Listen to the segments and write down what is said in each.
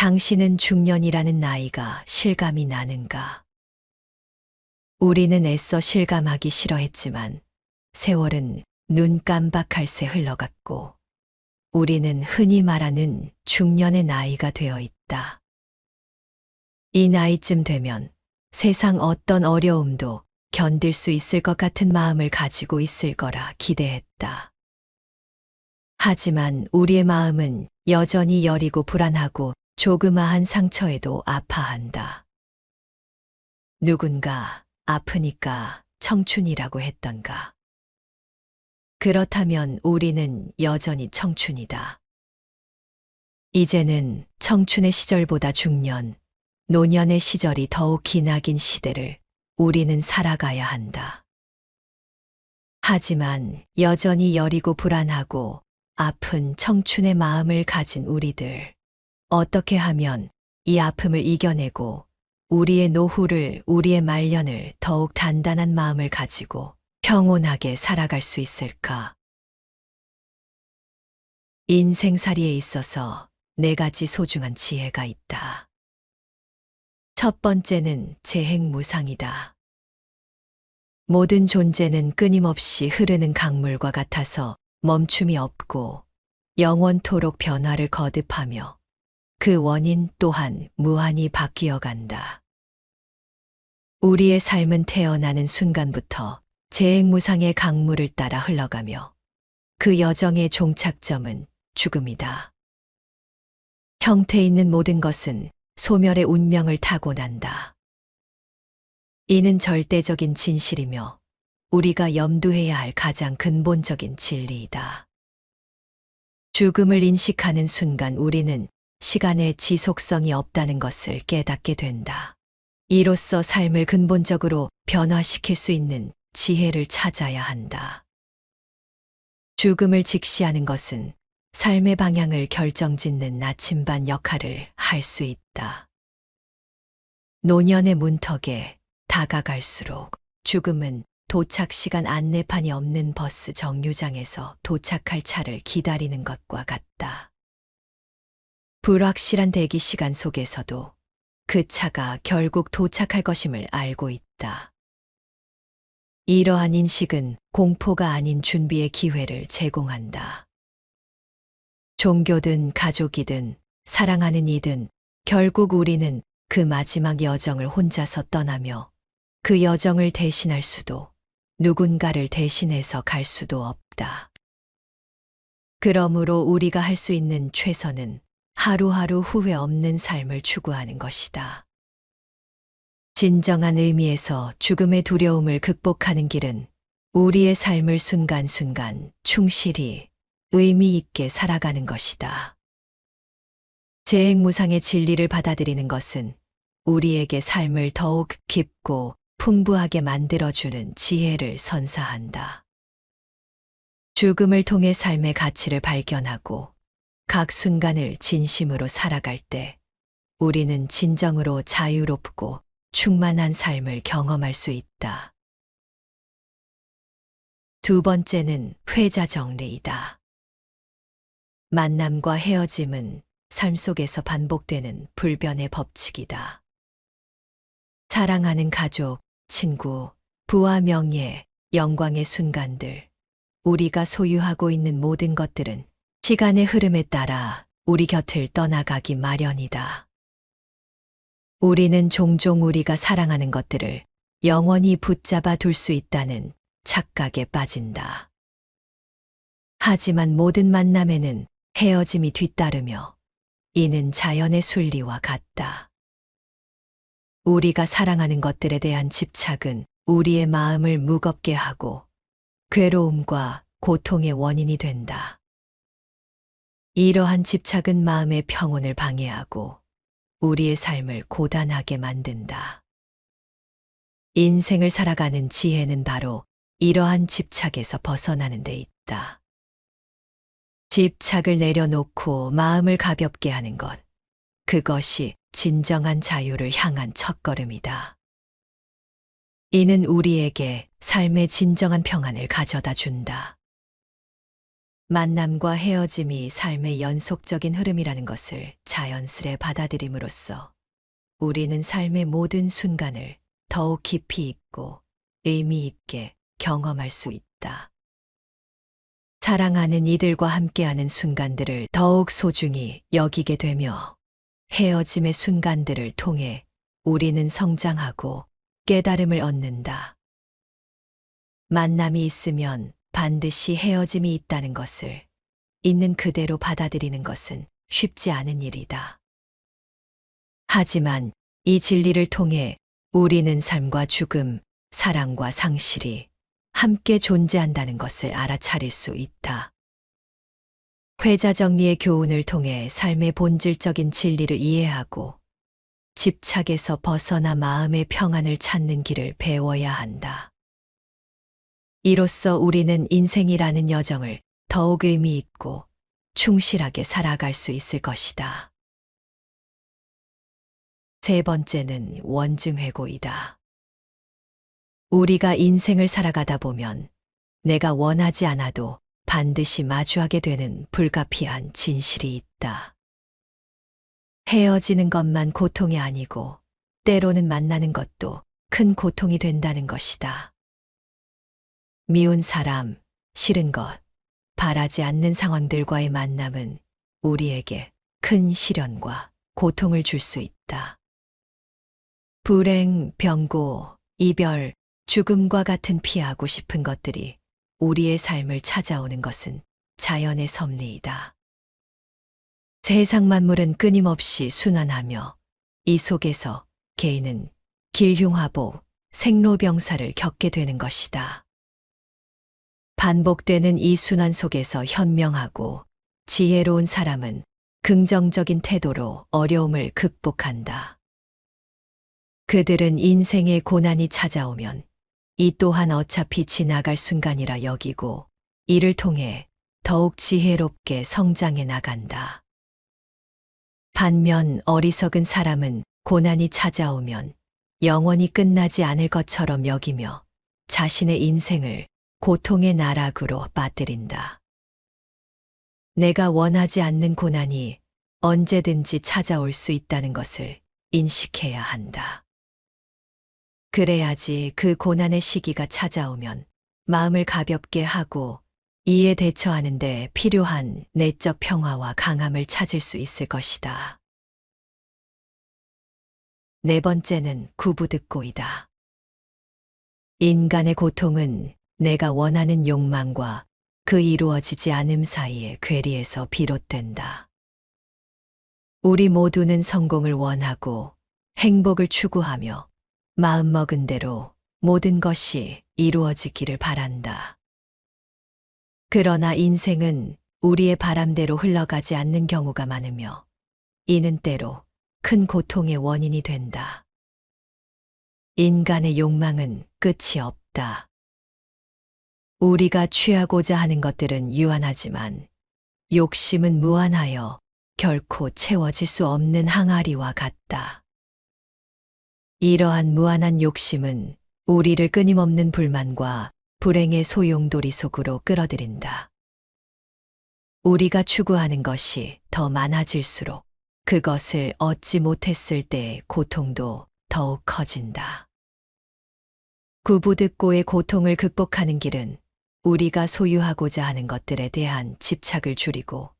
당신은 중년이라는 나이가 실감이 나는가? 우리는 애써 실감하기 싫어했지만 세월은 눈 깜박할 새 흘러갔고 우리는 흔히 말하는 중년의 나이가 되어 있다. 이 나이쯤 되면 세상 어떤 어려움도 견딜 수 있을 것 같은 마음을 가지고 있을 거라 기대했다. 하지만 우리의 마음은 여전히 여리고 불안하고 조그마한 상처에도 아파한다. 누군가 아프니까 청춘이라고 했던가. 그렇다면 우리는 여전히 청춘이다. 이제는 청춘의 시절보다 중년, 노년의 시절이 더욱 기나긴 시대를 우리는 살아가야 한다. 하지만 여전히 여리고 불안하고 아픈 청춘의 마음을 가진 우리들, 어떻게 하면 이 아픔을 이겨내고 우리의 노후를, 우리의 말년을 더욱 단단한 마음을 가지고 평온하게 살아갈 수 있을까? 인생살이에 있어서 4가지 소중한 지혜가 있다. 첫 번째는 재행무상이다. 모든 존재는 끊임없이 흐르는 강물과 같아서 멈춤이 없고 영원토록 변화를 거듭하며 그 원인 또한 무한히 바뀌어 간다. 우리의 삶은 태어나는 순간부터 재행무상의 강물을 따라 흘러가며 그 여정의 종착점은 죽음이다. 형태 있는 모든 것은 소멸의 운명을 타고난다. 이는 절대적인 진실이며 우리가 염두해야 할 가장 근본적인 진리이다. 죽음을 인식하는 순간 우리는 시간의 지속성이 없다는 것을 깨닫게 된다. 이로써 삶을 근본적으로 변화시킬 수 있는 지혜를 찾아야 한다. 죽음을 직시하는 것은 삶의 방향을 결정짓는 나침반 역할을 할 수 있다. 노년의 문턱에 다가갈수록 죽음은 도착 시간 안내판이 없는 버스 정류장에서 도착할 차를 기다리는 것과 같다. 불확실한 대기 시간 속에서도 그 차가 결국 도착할 것임을 알고 있다. 이러한 인식은 공포가 아닌 준비의 기회를 제공한다. 종교든 가족이든 사랑하는 이든 결국 우리는 그 마지막 여정을 혼자서 떠나며 그 여정을 대신할 수도 누군가를 대신해서 갈 수도 없다. 그러므로 우리가 할 수 있는 최선은 하루하루 후회 없는 삶을 추구하는 것이다. 진정한 의미에서 죽음의 두려움을 극복하는 길은 우리의 삶을 순간순간 충실히 의미 있게 살아가는 것이다. 재행무상의 진리를 받아들이는 것은 우리에게 삶을 더욱 깊고 풍부하게 만들어주는 지혜를 선사한다. 죽음을 통해 삶의 가치를 발견하고 각 순간을 진심으로 살아갈 때 우리는 진정으로 자유롭고 충만한 삶을 경험할 수 있다. 두 번째는 회자 정리이다. 만남과 헤어짐은 삶 속에서 반복되는 불변의 법칙이다. 사랑하는 가족, 친구, 부와 명예, 영광의 순간들, 우리가 소유하고 있는 모든 것들은 시간의 흐름에 따라 우리 곁을 떠나가기 마련이다. 우리는 종종 우리가 사랑하는 것들을 영원히 붙잡아 둘 수 있다는 착각에 빠진다. 하지만 모든 만남에는 헤어짐이 뒤따르며 이는 자연의 순리와 같다. 우리가 사랑하는 것들에 대한 집착은 우리의 마음을 무겁게 하고 괴로움과 고통의 원인이 된다. 이러한 집착은 마음의 평온을 방해하고 우리의 삶을 고단하게 만든다. 인생을 살아가는 지혜는 바로 이러한 집착에서 벗어나는 데 있다. 집착을 내려놓고 마음을 가볍게 하는 것, 그것이 진정한 자유를 향한 첫걸음이다. 이는 우리에게 삶의 진정한 평안을 가져다 준다. 만남과 헤어짐이 삶의 연속적인 흐름이라는 것을 자연스레 받아들임으로써 우리는 삶의 모든 순간을 더욱 깊이 있고 의미 있게 경험할 수 있다. 사랑하는 이들과 함께하는 순간들을 더욱 소중히 여기게 되며 헤어짐의 순간들을 통해 우리는 성장하고 깨달음을 얻는다. 만남이 있으면 반드시 헤어짐이 있다는 것을 있는 그대로 받아들이는 것은 쉽지 않은 일이다. 하지만 이 진리를 통해 우리는 삶과 죽음, 사랑과 상실이 함께 존재한다는 것을 알아차릴 수 있다. 회자 정리의 교훈을 통해 삶의 본질적인 진리를 이해하고 집착에서 벗어나 마음의 평안을 찾는 길을 배워야 한다. 이로써 우리는 인생이라는 여정을 더욱 의미 있고 충실하게 살아갈 수 있을 것이다. 세 번째는 원증회고이다. 우리가 인생을 살아가다 보면 내가 원하지 않아도 반드시 마주하게 되는 불가피한 진실이 있다. 헤어지는 것만 고통이 아니고 때로는 만나는 것도 큰 고통이 된다는 것이다. 미운 사람, 싫은 것, 바라지 않는 상황들과의 만남은 우리에게 큰 시련과 고통을 줄 수 있다. 불행, 병고, 이별, 죽음과 같은 피하고 싶은 것들이 우리의 삶을 찾아오는 것은 자연의 섭리이다. 세상 만물은 끊임없이 순환하며 이 속에서 개인은 길흉화복, 생로병사를 겪게 되는 것이다. 반복되는 이 순환 속에서 현명하고 지혜로운 사람은 긍정적인 태도로 어려움을 극복한다. 그들은 인생의 고난이 찾아오면 이 또한 어차피 지나갈 순간이라 여기고 이를 통해 더욱 지혜롭게 성장해 나간다. 반면 어리석은 사람은 고난이 찾아오면 영원히 끝나지 않을 것처럼 여기며 자신의 인생을 고통의 나락으로 빠뜨린다. 내가 원하지 않는 고난이 언제든지 찾아올 수 있다는 것을 인식해야 한다. 그래야지 그 고난의 시기가 찾아오면 마음을 가볍게 하고 이에 대처하는 데 필요한 내적 평화와 강함을 찾을 수 있을 것이다. 네 번째는 구부득고이다. 인간의 고통은 내가 원하는 욕망과 그 이루어지지 않음 사이의 괴리에서 비롯된다. 우리 모두는 성공을 원하고 행복을 추구하며 마음먹은 대로 모든 것이 이루어지기를 바란다. 그러나 인생은 우리의 바람대로 흘러가지 않는 경우가 많으며 이는 때로 큰 고통의 원인이 된다. 인간의 욕망은 끝이 없다. 우리가 취하고자 하는 것들은 유한하지만 욕심은 무한하여 결코 채워질 수 없는 항아리와 같다. 이러한 무한한 욕심은 우리를 끊임없는 불만과 불행의 소용돌이 속으로 끌어들인다. 우리가 추구하는 것이 더 많아질수록 그것을 얻지 못했을 때의 고통도 더욱 커진다. 구부득고의 고통을 극복하는 길은 우리가 소유하고자 하는 것들에 대한 집착을 줄이고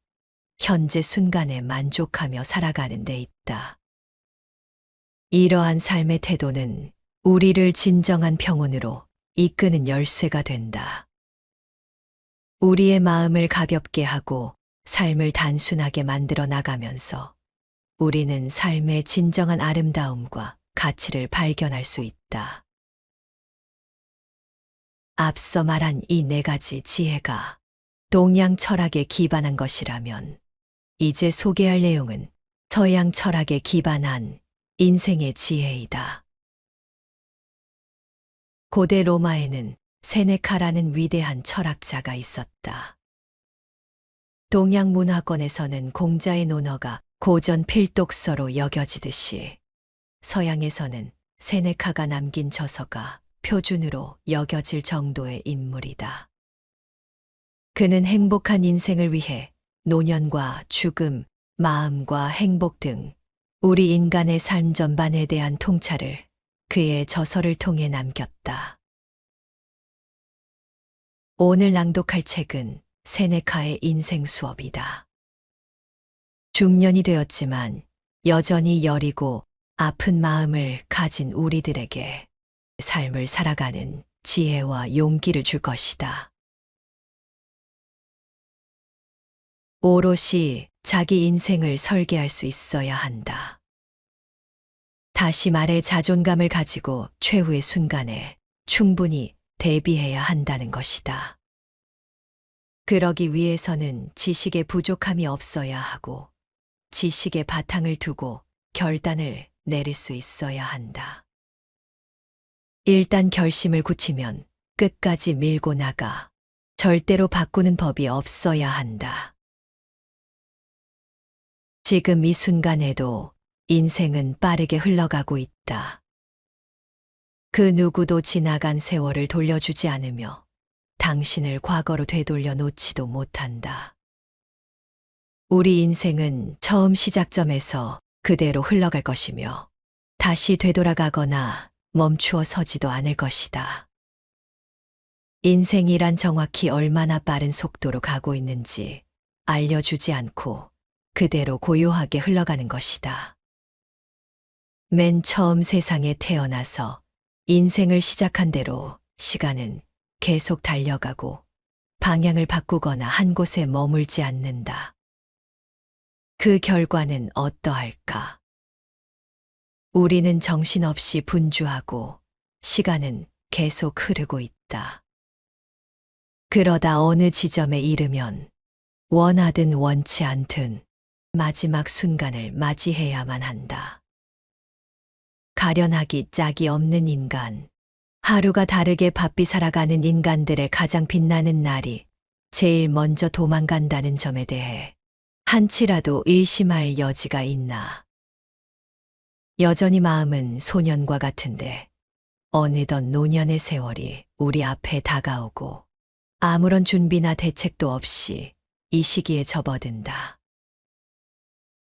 현재 순간에 만족하며 살아가는 데 있다. 이러한 삶의 태도는 우리를 진정한 평온으로 이끄는 열쇠가 된다. 우리의 마음을 가볍게 하고 삶을 단순하게 만들어 나가면서 우리는 삶의 진정한 아름다움과 가치를 발견할 수 있다. 앞서 말한 이 네 가지 지혜가 동양 철학에 기반한 것이라면 이제 소개할 내용은 서양 철학에 기반한 인생의 지혜이다. 고대 로마에는 세네카라는 위대한 철학자가 있었다. 동양 문화권에서는 공자의 논어가 고전 필독서로 여겨지듯이 서양에서는 세네카가 남긴 저서가 표준으로 여겨질 정도의 인물이다. 그는 행복한 인생을 위해 노년과 죽음, 마음과 행복 등 우리 인간의 삶 전반에 대한 통찰을 그의 저서를 통해 남겼다. 오늘 낭독할 책은 세네카의 인생 수업이다. 중년이 되었지만 여전히 여리고 아픈 마음을 가진 우리들에게 삶을 살아가는 지혜와 용기를 줄 것이다. 오롯이 자기 인생을 설계할 수 있어야 한다. 다시 말해 자존감을 가지고 최후의 순간에 충분히 대비해야 한다는 것이다. 그러기 위해서는 지식의 부족함이 없어야 하고 지식의 바탕을 두고 결단을 내릴 수 있어야 한다. 일단 결심을 굳히면 끝까지 밀고 나가 절대로 바꾸는 법이 없어야 한다. 지금 이 순간에도 인생은 빠르게 흘러가고 있다. 그 누구도 지나간 세월을 돌려주지 않으며 당신을 과거로 되돌려 놓지도 못한다. 우리 인생은 처음 시작점에서 그대로 흘러갈 것이며 다시 되돌아가거나 멈추어 서지도 않을 것이다. 인생이란 정확히 얼마나 빠른 속도로 가고 있는지 알려주지 않고 그대로 고요하게 흘러가는 것이다. 맨 처음 세상에 태어나서 인생을 시작한 대로 시간은 계속 달려가고 방향을 바꾸거나 한 곳에 머물지 않는다. 그 결과는 어떠할까? 우리는 정신없이 분주하고 시간은 계속 흐르고 있다. 그러다 어느 지점에 이르면 원하든 원치 않든 마지막 순간을 맞이해야만 한다. 가련하기 짝이 없는 인간, 하루가 다르게 바삐 살아가는 인간들의 가장 빛나는 날이 제일 먼저 도망간다는 점에 대해 한치라도 의심할 여지가 있나. 여전히 마음은 소년과 같은데 어느덧 노년의 세월이 우리 앞에 다가오고 아무런 준비나 대책도 없이 이 시기에 접어든다.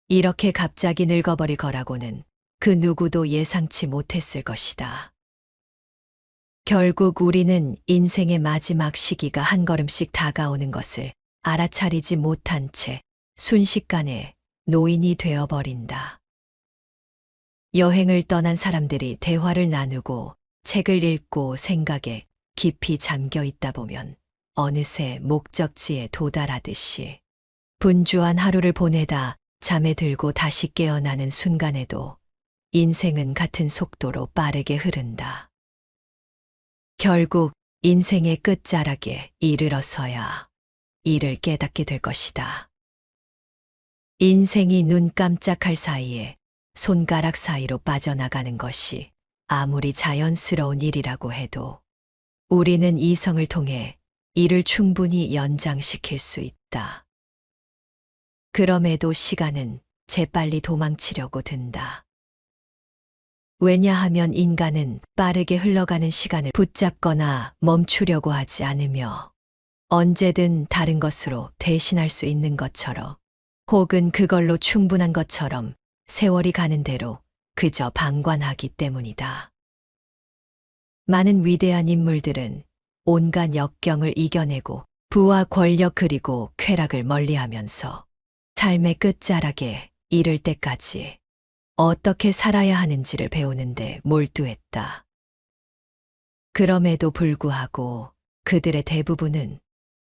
이렇게 갑자기 늙어버릴 거라고는 그 누구도 예상치 못했을 것이다. 결국 우리는 인생의 마지막 시기가 한 걸음씩 다가오는 것을 알아차리지 못한 채 순식간에 노인이 되어버린다. 여행을 떠난 사람들이 대화를 나누고 책을 읽고 생각에 깊이 잠겨 있다 보면 어느새 목적지에 도달하듯이 분주한 하루를 보내다 잠에 들고 다시 깨어나는 순간에도 인생은 같은 속도로 빠르게 흐른다. 결국 인생의 끝자락에 이르러서야 이를 깨닫게 될 것이다. 인생이 눈 깜짝할 사이에 손가락 사이로 빠져나가는 것이 아무리 자연스러운 일이라고 해도 우리는 이성을 통해 이를 충분히 연장시킬 수 있다. 그럼에도 시간은 재빨리 도망치려고 든다. 왜냐하면 인간은 빠르게 흘러가는 시간을 붙잡거나 멈추려고 하지 않으며 언제든 다른 것으로 대신할 수 있는 것처럼 혹은 그걸로 충분한 것처럼 세월이 가는 대로 그저 방관하기 때문이다. 많은 위대한 인물들은 온갖 역경을 이겨내고 부와 권력 그리고 쾌락을 멀리하면서 삶의 끝자락에 이를 때까지 어떻게 살아야 하는지를 배우는데 몰두했다. 그럼에도 불구하고 그들의 대부분은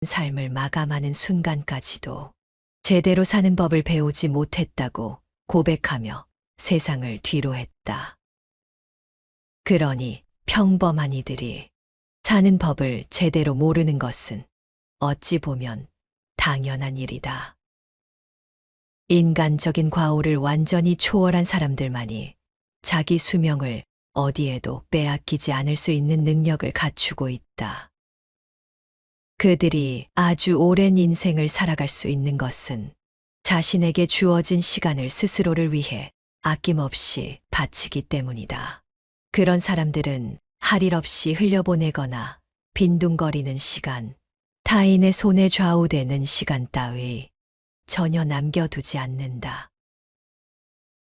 삶을 마감하는 순간까지도 제대로 사는 법을 배우지 못했다고 고백하며 세상을 뒤로했다. 그러니 평범한 이들이 사는 법을 제대로 모르는 것은 어찌 보면 당연한 일이다. 인간적인 과오를 완전히 초월한 사람들만이 자기 수명을 어디에도 빼앗기지 않을 수 있는 능력을 갖추고 있다. 그들이 아주 오랜 인생을 살아갈 수 있는 것은 자신에게 주어진 시간을 스스로를 위해 아낌없이 바치기 때문이다. 그런 사람들은 할 일 없이 흘려보내거나 빈둥거리는 시간, 타인의 손에 좌우되는 시간 따위 전혀 남겨두지 않는다.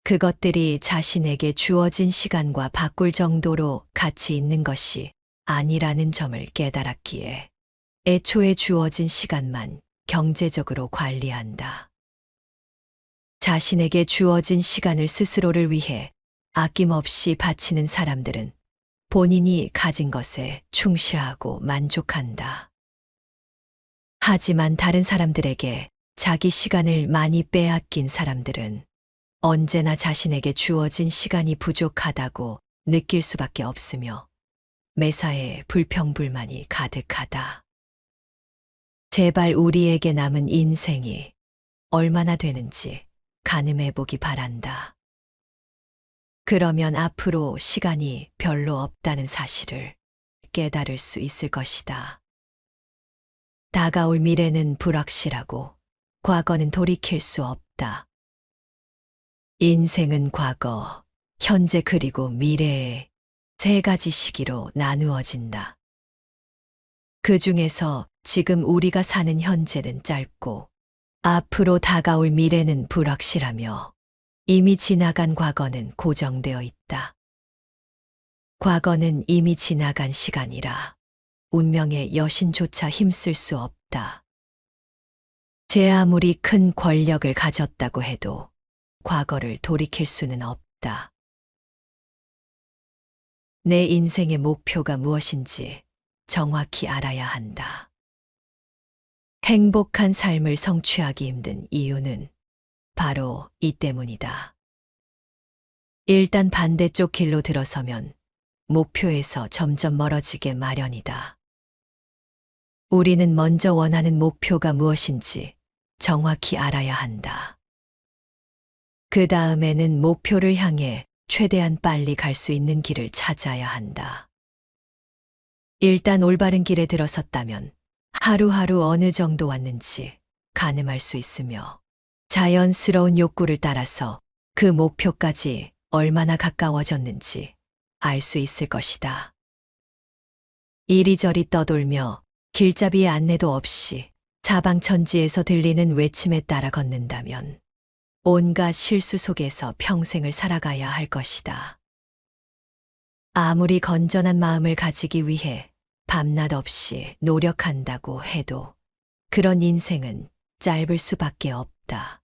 그것들이 자신에게 주어진 시간과 바꿀 정도로 가치 있는 것이 아니라는 점을 깨달았기에 애초에 주어진 시간만 경제적으로 관리한다. 자신에게 주어진 시간을 스스로를 위해 아낌없이 바치는 사람들은 본인이 가진 것에 충실하고 만족한다. 하지만 다른 사람들에게 자기 시간을 많이 빼앗긴 사람들은 언제나 자신에게 주어진 시간이 부족하다고 느낄 수밖에 없으며 매사에 불평불만이 가득하다. 제발 우리에게 남은 인생이 얼마나 되는지 가늠해보기 바란다. 그러면 앞으로 시간이 별로 없다는 사실을 깨달을 수 있을 것이다. 다가올 미래는 불확실하고 과거는 돌이킬 수 없다. 인생은 과거, 현재 그리고 미래의 세 가지 시기로 나누어진다. 그 중에서 지금 우리가 사는 현재는 짧고 앞으로 다가올 미래는 불확실하며 이미 지나간 과거는 고정되어 있다. 과거는 이미 지나간 시간이라 운명의 여신조차 힘쓸 수 없다. 제 아무리 큰 권력을 가졌다고 해도 과거를 돌이킬 수는 없다. 내 인생의 목표가 무엇인지 정확히 알아야 한다. 행복한 삶을 성취하기 힘든 이유는 바로 이 때문이다. 일단 반대쪽 길로 들어서면 목표에서 점점 멀어지게 마련이다. 우리는 먼저 원하는 목표가 무엇인지 정확히 알아야 한다. 그 다음에는 목표를 향해 최대한 빨리 갈 수 있는 길을 찾아야 한다. 일단 올바른 길에 들어섰다면 하루하루 어느 정도 왔는지 가늠할 수 있으며 자연스러운 욕구를 따라서 그 목표까지 얼마나 가까워졌는지 알 수 있을 것이다. 이리저리 떠돌며 길잡이의 안내도 없이 사방천지에서 들리는 외침에 따라 걷는다면 온갖 실수 속에서 평생을 살아가야 할 것이다. 아무리 건전한 마음을 가지기 위해 밤낮 없이 노력한다고 해도 그런 인생은 짧을 수밖에 없다.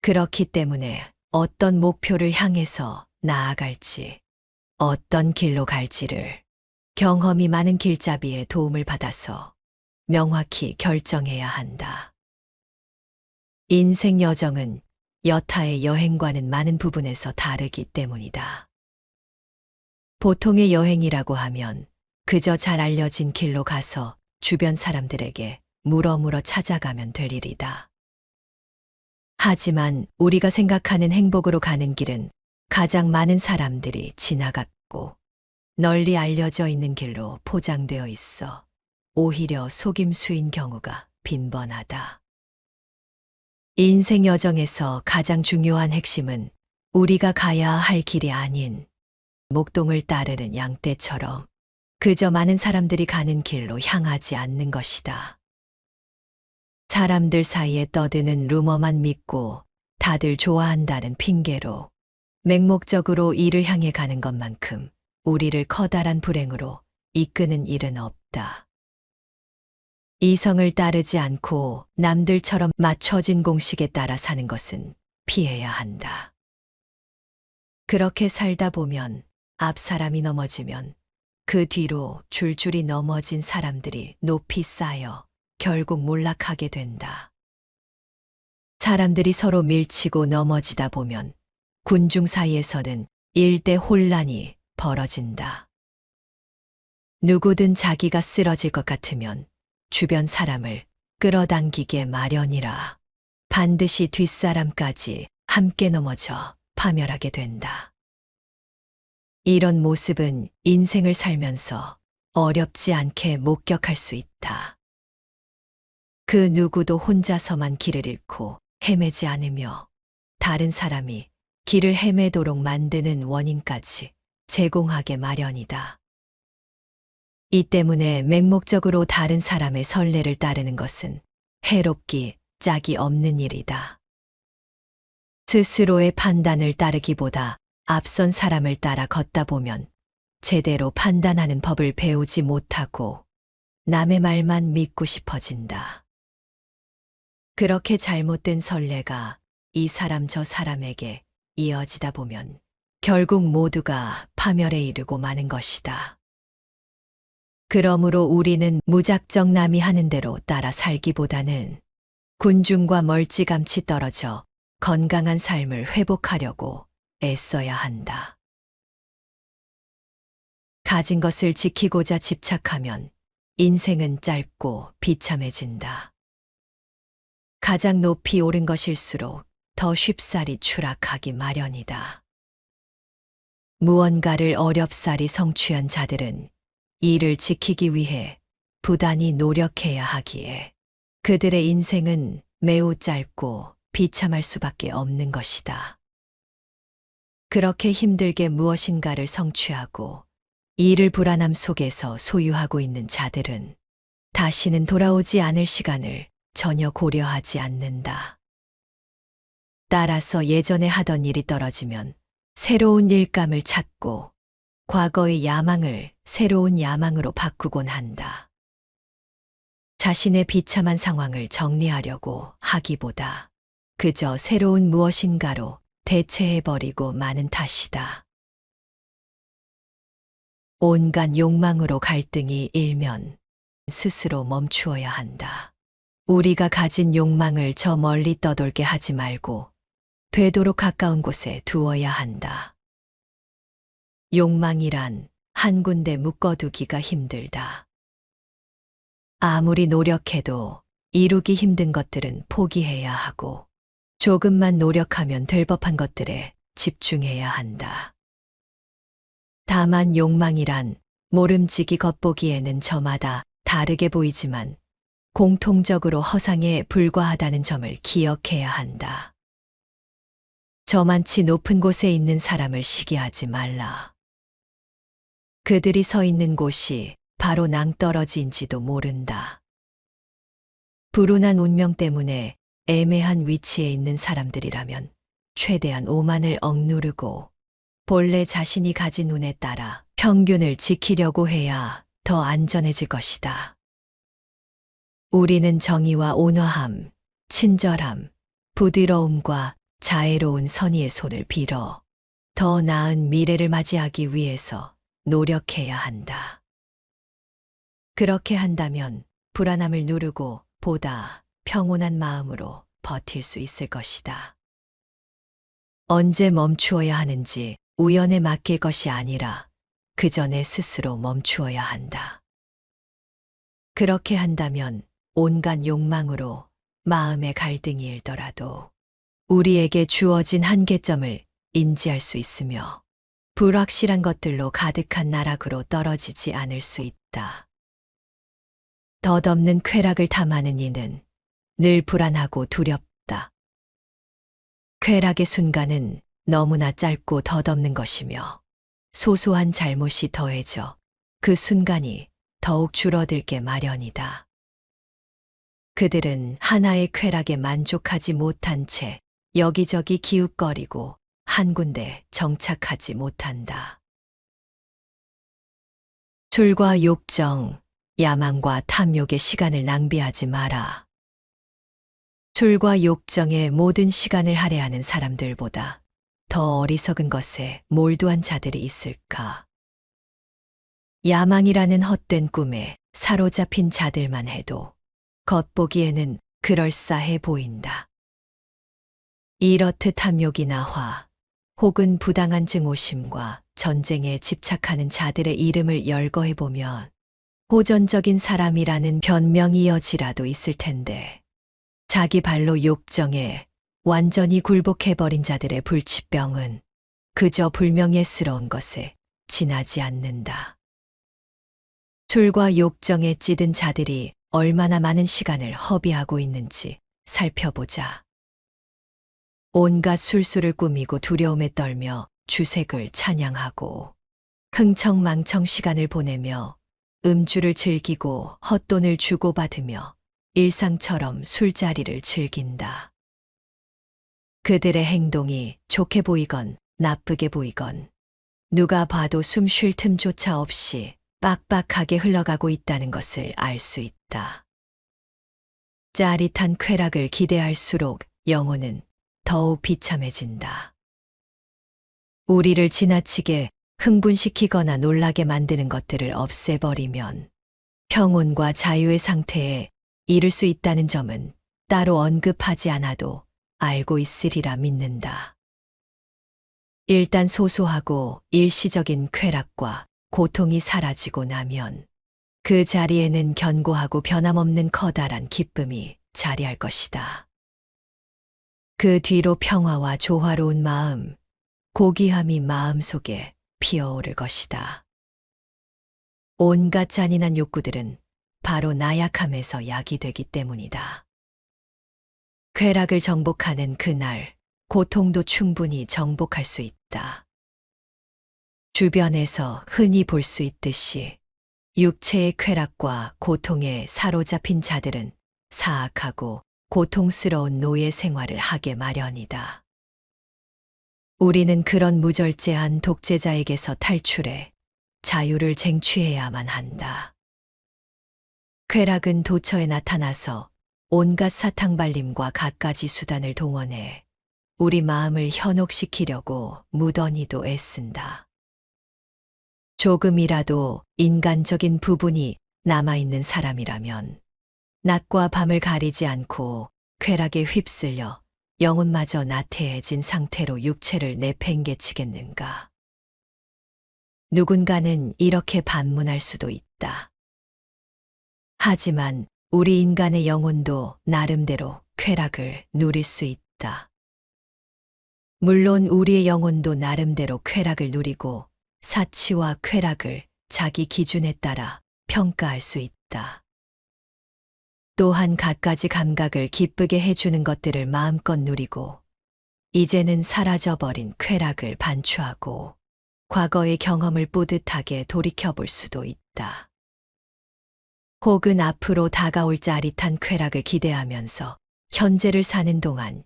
그렇기 때문에 어떤 목표를 향해서 나아갈지, 어떤 길로 갈지를 경험이 많은 길잡이의 도움을 받아서 명확히 결정해야 한다. 인생 여정은 여타의 여행과는 많은 부분에서 다르기 때문이다. 보통의 여행이라고 하면 그저 잘 알려진 길로 가서 주변 사람들에게 물어 찾아가면 될 일이다. 하지만 우리가 생각하는 행복으로 가는 길은 가장 많은 사람들이 지나갔고 널리 알려져 있는 길로 포장되어 있어 오히려 속임수인 경우가 빈번하다. 인생 여정에서 가장 중요한 핵심은 우리가 가야 할 길이 아닌 목동을 따르는 양떼처럼 그저 많은 사람들이 가는 길로 향하지 않는 것이다. 사람들 사이에 떠드는 루머만 믿고 다들 좋아한다는 핑계로 맹목적으로 이를 향해 가는 것만큼 우리를 커다란 불행으로 이끄는 일은 없다. 이성을 따르지 않고 남들처럼 맞춰진 공식에 따라 사는 것은 피해야 한다. 그렇게 살다 보면 앞 사람이 넘어지면 그 뒤로 줄줄이 넘어진 사람들이 높이 쌓여 결국 몰락하게 된다. 사람들이 서로 밀치고 넘어지다 보면 군중 사이에서는 일대 혼란이 벌어진다. 누구든 자기가 쓰러질 것 같으면 주변 사람을 끌어당기게 마련이라 반드시 뒷사람까지 함께 넘어져 파멸하게 된다. 이런 모습은 인생을 살면서 어렵지 않게 목격할 수 있다. 그 누구도 혼자서만 길을 잃고 헤매지 않으며 다른 사람이 길을 헤매도록 만드는 원인까지 제공하게 마련이다. 이 때문에 맹목적으로 다른 사람의 선례를 따르는 것은 해롭기 짝이 없는 일이다. 스스로의 판단을 따르기보다 앞선 사람을 따라 걷다 보면 제대로 판단하는 법을 배우지 못하고 남의 말만 믿고 싶어진다. 그렇게 잘못된 선례가 이 사람 저 사람에게 이어지다 보면 결국 모두가 파멸에 이르고 마는 것이다. 그러므로 우리는 무작정 남이 하는 대로 따라 살기보다는 군중과 멀찌감치 떨어져 건강한 삶을 회복하려고 애써야 한다. 가진 것을 지키고자 집착하면 인생은 짧고 비참해진다. 가장 높이 오른 것일수록 더 쉽사리 추락하기 마련이다. 무언가를 어렵사리 성취한 자들은 이를 지키기 위해 부단히 노력해야 하기에 그들의 인생은 매우 짧고 비참할 수밖에 없는 것이다. 그렇게 힘들게 무엇인가를 성취하고 이를 불안함 속에서 소유하고 있는 자들은 다시는 돌아오지 않을 시간을 전혀 고려하지 않는다. 따라서 예전에 하던 일이 떨어지면 새로운 일감을 찾고 과거의 야망을 새로운 야망으로 바꾸곤 한다. 자신의 비참한 상황을 정리하려고 하기보다 그저 새로운 무엇인가로 대체해버리고 마는 탓이다. 온갖 욕망으로 갈등이 일면 스스로 멈추어야 한다. 우리가 가진 욕망을 저 멀리 떠돌게 하지 말고 되도록 가까운 곳에 두어야 한다. 욕망이란 한 군데 묶어두기가 힘들다. 아무리 노력해도 이루기 힘든 것들은 포기해야 하고 조금만 노력하면 될 법한 것들에 집중해야 한다. 다만 욕망이란 모름지기 겉보기에는 저마다 다르게 보이지만 공통적으로 허상에 불과하다는 점을 기억해야 한다. 저만치 높은 곳에 있는 사람을 시기하지 말라. 그들이 서 있는 곳이 바로 낭떠러지인지도 모른다. 불운한 운명 때문에 애매한 위치에 있는 사람들이라면 최대한 오만을 억누르고 본래 자신이 가진 운에 따라 평균을 지키려고 해야 더 안전해질 것이다. 우리는 정의와 온화함, 친절함, 부드러움과 자애로운 선의의 손을 빌어 더 나은 미래를 맞이하기 위해서 노력해야 한다. 그렇게 한다면 불안함을 누르고 보다 평온한 마음으로 버틸 수 있을 것이다. 언제 멈추어야 하는지 우연에 맡길 것이 아니라 그 전에 스스로 멈추어야 한다. 그렇게 한다면 온갖 욕망으로 마음의 갈등이 일더라도 우리에게 주어진 한계점을 인지할 수 있으며 불확실한 것들로 가득한 나락으로 떨어지지 않을 수 있다. 덧없는 쾌락을 탐하는 이는 늘 불안하고 두렵다. 쾌락의 순간은 너무나 짧고 덧없는 것이며 소소한 잘못이 더해져 그 순간이 더욱 줄어들게 마련이다. 그들은 하나의 쾌락에 만족하지 못한 채 여기저기 기웃거리고 한 군데 정착하지 못한다. 졸과 욕정, 야망과 탐욕의 시간을 낭비하지 마라. 졸과 욕정에 모든 시간을 할애하는 사람들보다 더 어리석은 것에 몰두한 자들이 있을까? 야망이라는 헛된 꿈에 사로잡힌 자들만 해도 겉보기에는 그럴싸해 보인다. 이렇듯 탐욕이나 화, 혹은 부당한 증오심과 전쟁에 집착하는 자들의 이름을 열거해보면 호전적인 사람이라는 변명이 여지라도 있을 텐데 자기 발로 욕정에 완전히 굴복해버린 자들의 불치병은 그저 불명예스러운 것에 지나지 않는다. 졸과 욕정에 찌든 자들이 얼마나 많은 시간을 허비하고 있는지 살펴보자. 온갖 술수를 꾸미고 두려움에 떨며 주색을 찬양하고 흥청망청 시간을 보내며 음주를 즐기고 헛돈을 주고받으며 일상처럼 술자리를 즐긴다. 그들의 행동이 좋게 보이건 나쁘게 보이건 누가 봐도 숨 쉴 틈조차 없이 빡빡하게 흘러가고 있다는 것을 알 수 있다. 짜릿한 쾌락을 기대할수록 영혼은 더욱 비참해진다. 우리를 지나치게 흥분시키거나 놀라게 만드는 것들을 없애버리면 평온과 자유의 상태에 이를 수 있다는 점은 따로 언급하지 않아도 알고 있으리라 믿는다. 일단 소소하고 일시적인 쾌락과 고통이 사라지고 나면 그 자리에는 견고하고 변함없는 커다란 기쁨이 자리할 것이다. 그 뒤로 평화와 조화로운 마음, 고귀함이 마음속에 피어오를 것이다. 온갖 잔인한 욕구들은 바로 나약함에서 야기되기 때문이다. 쾌락을 정복하는 그날, 고통도 충분히 정복할 수 있다. 주변에서 흔히 볼 수 있듯이 육체의 쾌락과 고통에 사로잡힌 자들은 사악하고 고통스러운 노예 생활을 하게 마련이다. 우리는 그런 무절제한 독재자에게서 탈출해 자유를 쟁취해야만 한다. 쾌락은 도처에 나타나서 온갖 사탕발림과 갖가지 수단을 동원해 우리 마음을 현혹시키려고 무던히도 애쓴다. 조금이라도 인간적인 부분이 남아있는 사람이라면 낮과 밤을 가리지 않고 쾌락에 휩쓸려 영혼마저 나태해진 상태로 육체를 내팽개치겠는가. 누군가는 이렇게 반문할 수도 있다. 하지만 우리 인간의 영혼도 나름대로 쾌락을 누릴 수 있다. 물론 우리의 영혼도 나름대로 쾌락을 누리고 사치와 쾌락을 자기 기준에 따라 평가할 수 있다. 또한 갖가지 감각을 기쁘게 해주는 것들을 마음껏 누리고 이제는 사라져버린 쾌락을 반추하고 과거의 경험을 뿌듯하게 돌이켜볼 수도 있다. 혹은 앞으로 다가올 짜릿한 쾌락을 기대하면서 현재를 사는 동안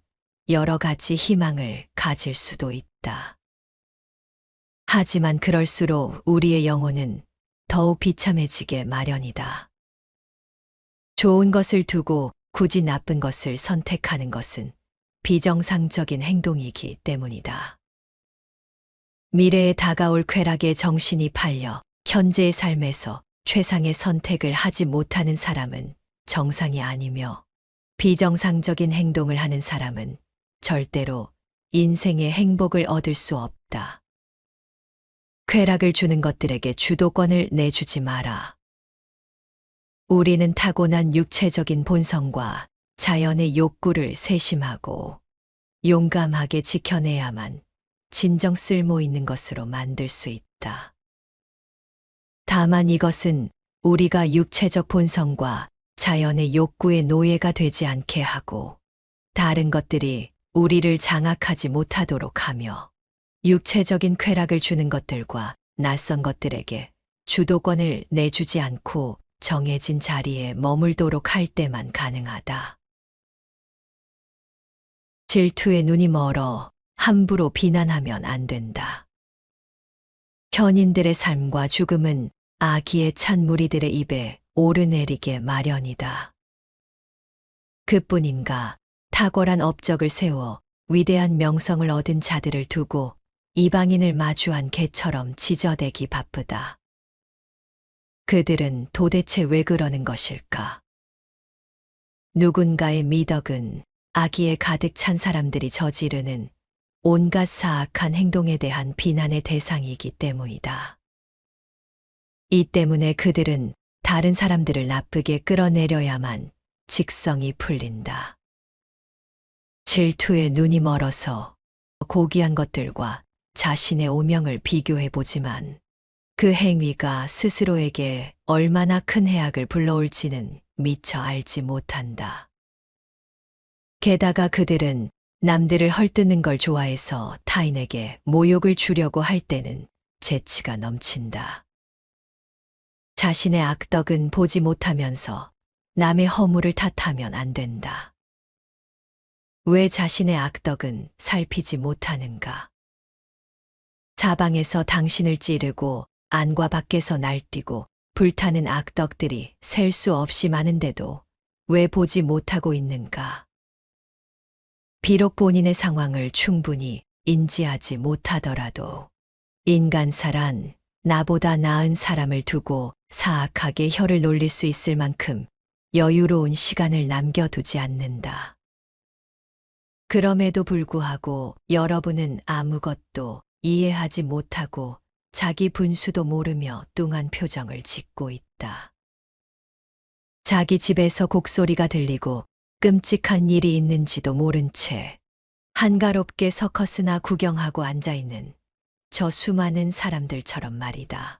여러 가지 희망을 가질 수도 있다. 하지만 그럴수록 우리의 영혼은 더욱 비참해지게 마련이다. 좋은 것을 두고 굳이 나쁜 것을 선택하는 것은 비정상적인 행동이기 때문이다. 미래에 다가올 쾌락에 정신이 팔려 현재의 삶에서 최상의 선택을 하지 못하는 사람은 정상이 아니며 비정상적인 행동을 하는 사람은 절대로 인생의 행복을 얻을 수 없다. 쾌락을 주는 것들에게 주도권을 내주지 마라. 우리는 타고난 육체적인 본성과 자연의 욕구를 세심하고 용감하게 지켜내야만 진정 쓸모 있는 것으로 만들 수 있다. 다만 이것은 우리가 육체적 본성과 자연의 욕구의 노예가 되지 않게 하고 다른 것들이 우리를 장악하지 못하도록 하며 육체적인 쾌락을 주는 것들과 낯선 것들에게 주도권을 내주지 않고 정해진 자리에 머물도록 할 때만 가능하다. 질투에 눈이 멀어 함부로 비난하면 안 된다. 현인들의 삶과 죽음은 아기에 찬 무리들의 입에 오르내리게 마련이다. 그뿐인가 탁월한 업적을 세워 위대한 명성을 얻은 자들을 두고 이방인을 마주한 개처럼 지저대기 바쁘다. 그들은 도대체 왜 그러는 것일까? 누군가의 미덕은 악의에 가득 찬 사람들이 저지르는 온갖 사악한 행동에 대한 비난의 대상이기 때문이다. 이 때문에 그들은 다른 사람들을 나쁘게 끌어내려야만 직성이 풀린다. 질투에 눈이 멀어서 고귀한 것들과 자신의 오명을 비교해보지만 그 행위가 스스로에게 얼마나 큰 해악을 불러올지는 미처 알지 못한다. 게다가 그들은 남들을 헐뜯는 걸 좋아해서 타인에게 모욕을 주려고 할 때는 재치가 넘친다. 자신의 악덕은 보지 못하면서 남의 허물을 탓하면 안 된다. 왜 자신의 악덕은 살피지 못하는가? 사방에서 당신을 찌르고 안과 밖에서 날뛰고 불타는 악덕들이 셀 수 없이 많은데도 왜 보지 못하고 있는가? 비록 본인의 상황을 충분히 인지하지 못하더라도 인간사란 나보다 나은 사람을 두고 사악하게 혀를 놀릴 수 있을 만큼 여유로운 시간을 남겨두지 않는다. 그럼에도 불구하고 여러분은 아무것도 이해하지 못하고 자기 분수도 모르며 뚱한 표정을 짓고 있다. 자기 집에서 곡소리가 들리고 끔찍한 일이 있는지도 모른 채 한가롭게 서커스나 구경하고 앉아있는 저 수많은 사람들처럼 말이다.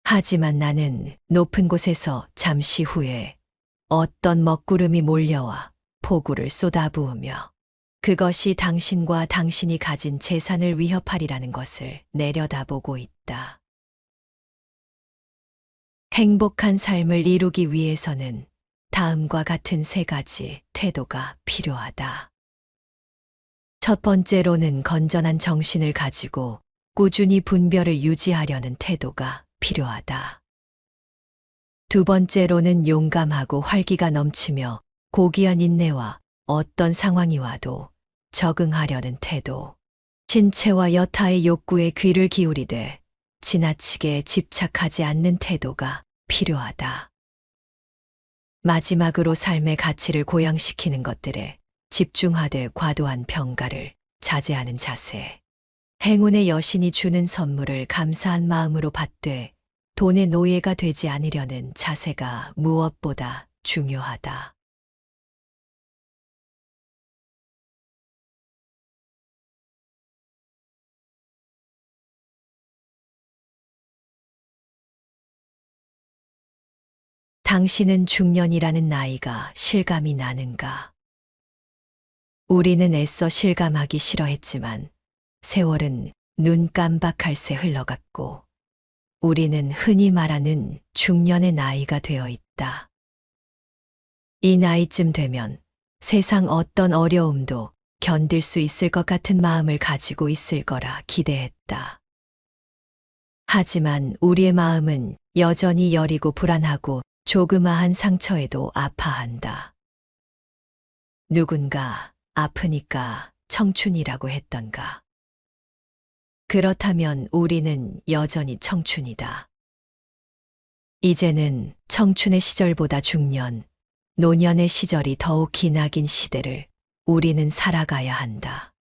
하지만 나는 높은 곳에서 잠시 후에 어떤 먹구름이 몰려와 폭우를 쏟아부으며 그것이 당신과 당신이 가진 재산을 위협하리라는 것을 내려다보고 있다. 행복한 삶을 이루기 위해서는 다음과 같은 세 가지 태도가 필요하다. 첫 번째로는 건전한 정신을 가지고 꾸준히 분별을 유지하려는 태도가 필요하다. 두 번째로는 용감하고 활기가 넘치며 고귀한 인내와 어떤 상황이 와도 적응하려는 태도. 신체와 여타의 욕구에 귀를 기울이되 지나치게 집착하지 않는 태도가 필요하다. 마지막으로 삶의 가치를 고양시키는 것들에 집중하되 과도한 평가를 자제하는 자세. 행운의 여신이 주는 선물을 감사한 마음으로 받되 돈의 노예가 되지 않으려는 자세가 무엇보다 중요하다. 당신은 중년이라는 나이가 실감이 나는가? 우리는 애써 실감하기 싫어했지만 세월은 눈 깜박할 새 흘러갔고 우리는 흔히 말하는 중년의 나이가 되어 있다. 이 나이쯤 되면 세상 어떤 어려움도 견딜 수 있을 것 같은 마음을 가지고 있을 거라 기대했다. 하지만 우리의 마음은 여전히 여리고 불안하고 조그마한 상처에도 아파한다. 누군가 아프니까 청춘이라고 했던가. 그렇다면 우리는 여전히 청춘이다. 이제는 청춘의 시절보다 중년, 노년의 시절이 더욱 기나긴 시대를 우리는 살아가야 한다.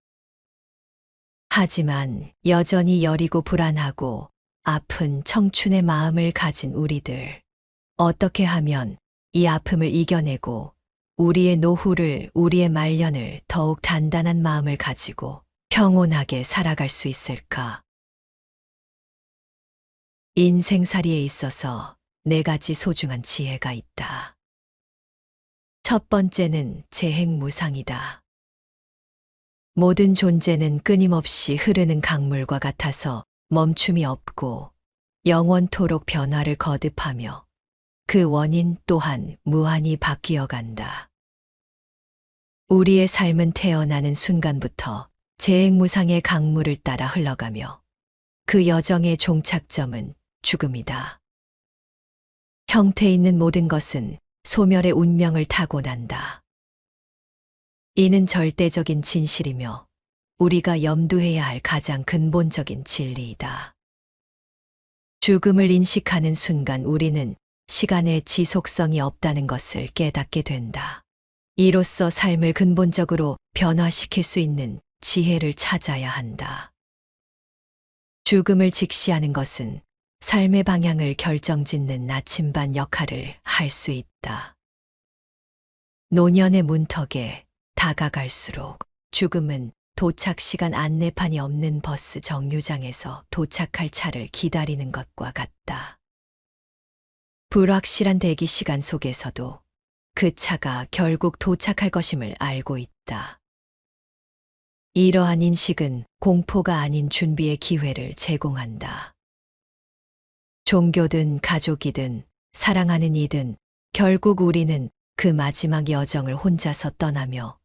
하지만 여전히 여리고 불안하고 아픈 청춘의 마음을 가진 우리들. 어떻게 하면 이 아픔을 이겨내고 우리의 노후를, 우리의 말년을 더욱 단단한 마음을 가지고 평온하게 살아갈 수 있을까? 인생살이에 있어서 네 가지 소중한 지혜가 있다. 첫 번째는 재행무상이다. 모든 존재는 끊임없이 흐르는 강물과 같아서 멈춤이 없고 영원토록 변화를 거듭하며 그 원인 또한 무한히 바뀌어 간다. 우리의 삶은 태어나는 순간부터 재행무상의 강물을 따라 흘러가며 그 여정의 종착점은 죽음이다. 형태 있는 모든 것은 소멸의 운명을 타고난다. 이는 절대적인 진실이며 우리가 염두해야 할 가장 근본적인 진리이다. 죽음을 인식하는 순간 우리는 시간의 지속성이 없다는 것을 깨닫게 된다. 이로써 삶을 근본적으로 변화시킬 수 있는 지혜를 찾아야 한다. 죽음을 직시하는 것은 삶의 방향을 결정짓는 나침반 역할을 할 수 있다. 노년의 문턱에 다가갈수록 죽음은 도착 시간 안내판이 없는 버스 정류장에서 도착할 차를 기다리는 것과 같다. 불확실한 대기 시간 속에서도 그 차가 결국 도착할 것임을 알고 있다. 이러한 인식은 공포가 아닌 준비의 기회를 제공한다. 종교든 가족이든 사랑하는 이든 결국 우리는 그 마지막 여정을 혼자서 떠나며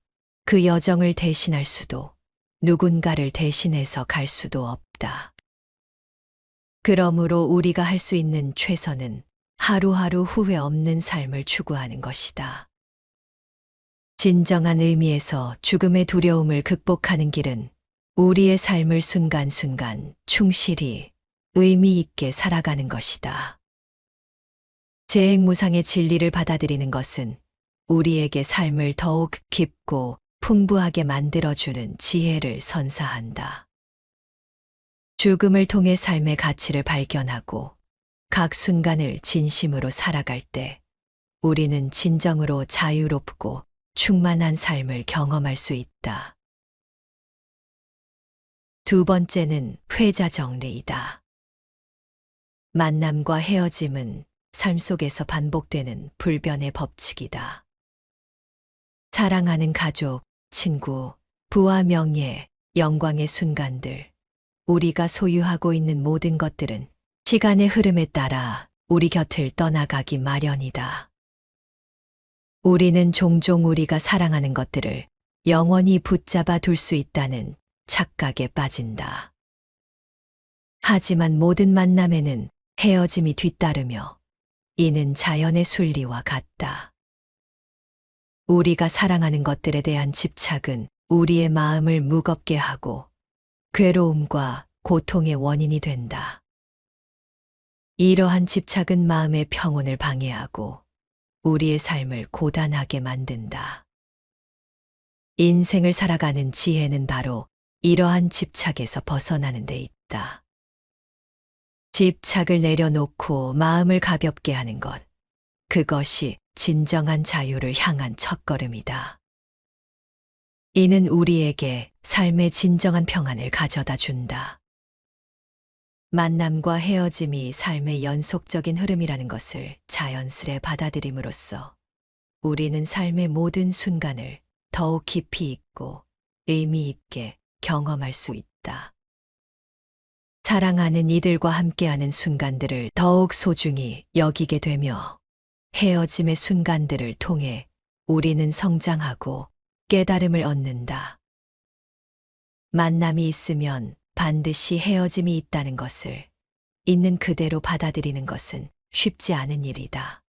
그 여정을 대신할 수도 누군가를 대신해서 갈 수도 없다. 그러므로 우리가 할 수 있는 최선은 하루하루 후회 없는 삶을 추구하는 것이다. 진정한 의미에서 죽음의 두려움을 극복하는 길은 우리의 삶을 순간순간 충실히 의미 있게 살아가는 것이다. 재행무상의 진리를 받아들이는 것은 우리에게 삶을 더욱 깊고 풍부하게 만들어주는 지혜를 선사한다. 죽음을 통해 삶의 가치를 발견하고 각 순간을 진심으로 살아갈 때 우리는 진정으로 자유롭고 충만한 삶을 경험할 수 있다. 두 번째는 회자 정리이다. 만남과 헤어짐은 삶 속에서 반복되는 불변의 법칙이다. 사랑하는 가족, 친구, 부와 명예, 영광의 순간들, 우리가 소유하고 있는 모든 것들은 시간의 흐름에 따라 우리 곁을 떠나가기 마련이다. 우리는 종종 우리가 사랑하는 것들을 영원히 붙잡아 둘 수 있다는 착각에 빠진다. 하지만 모든 만남에는 헤어짐이 뒤따르며 이는 자연의 순리와 같다. 우리가 사랑하는 것들에 대한 집착은 우리의 마음을 무겁게 하고 괴로움과 고통의 원인이 된다. 이러한 집착은 마음의 평온을 방해하고 우리의 삶을 고단하게 만든다. 인생을 살아가는 지혜는 바로 이러한 집착에서 벗어나는 데 있다. 집착을 내려놓고 마음을 가볍게 하는 것, 그것이 진정한 자유를 향한 첫걸음이다. 이는 우리에게 삶의 진정한 평안을 가져다 준다. 만남과 헤어짐이 삶의 연속적인 흐름이라는 것을 자연스레 받아들임으로써 우리는 삶의 모든 순간을 더욱 깊이 있고 의미 있게 경험할 수 있다. 사랑하는 이들과 함께하는 순간들을 더욱 소중히 여기게 되며 헤어짐의 순간들을 통해 우리는 성장하고 깨달음을 얻는다. 만남이 있으면 반드시 헤어짐이 있다는 것을 있는 그대로 받아들이는 것은 쉽지 않은 일이다.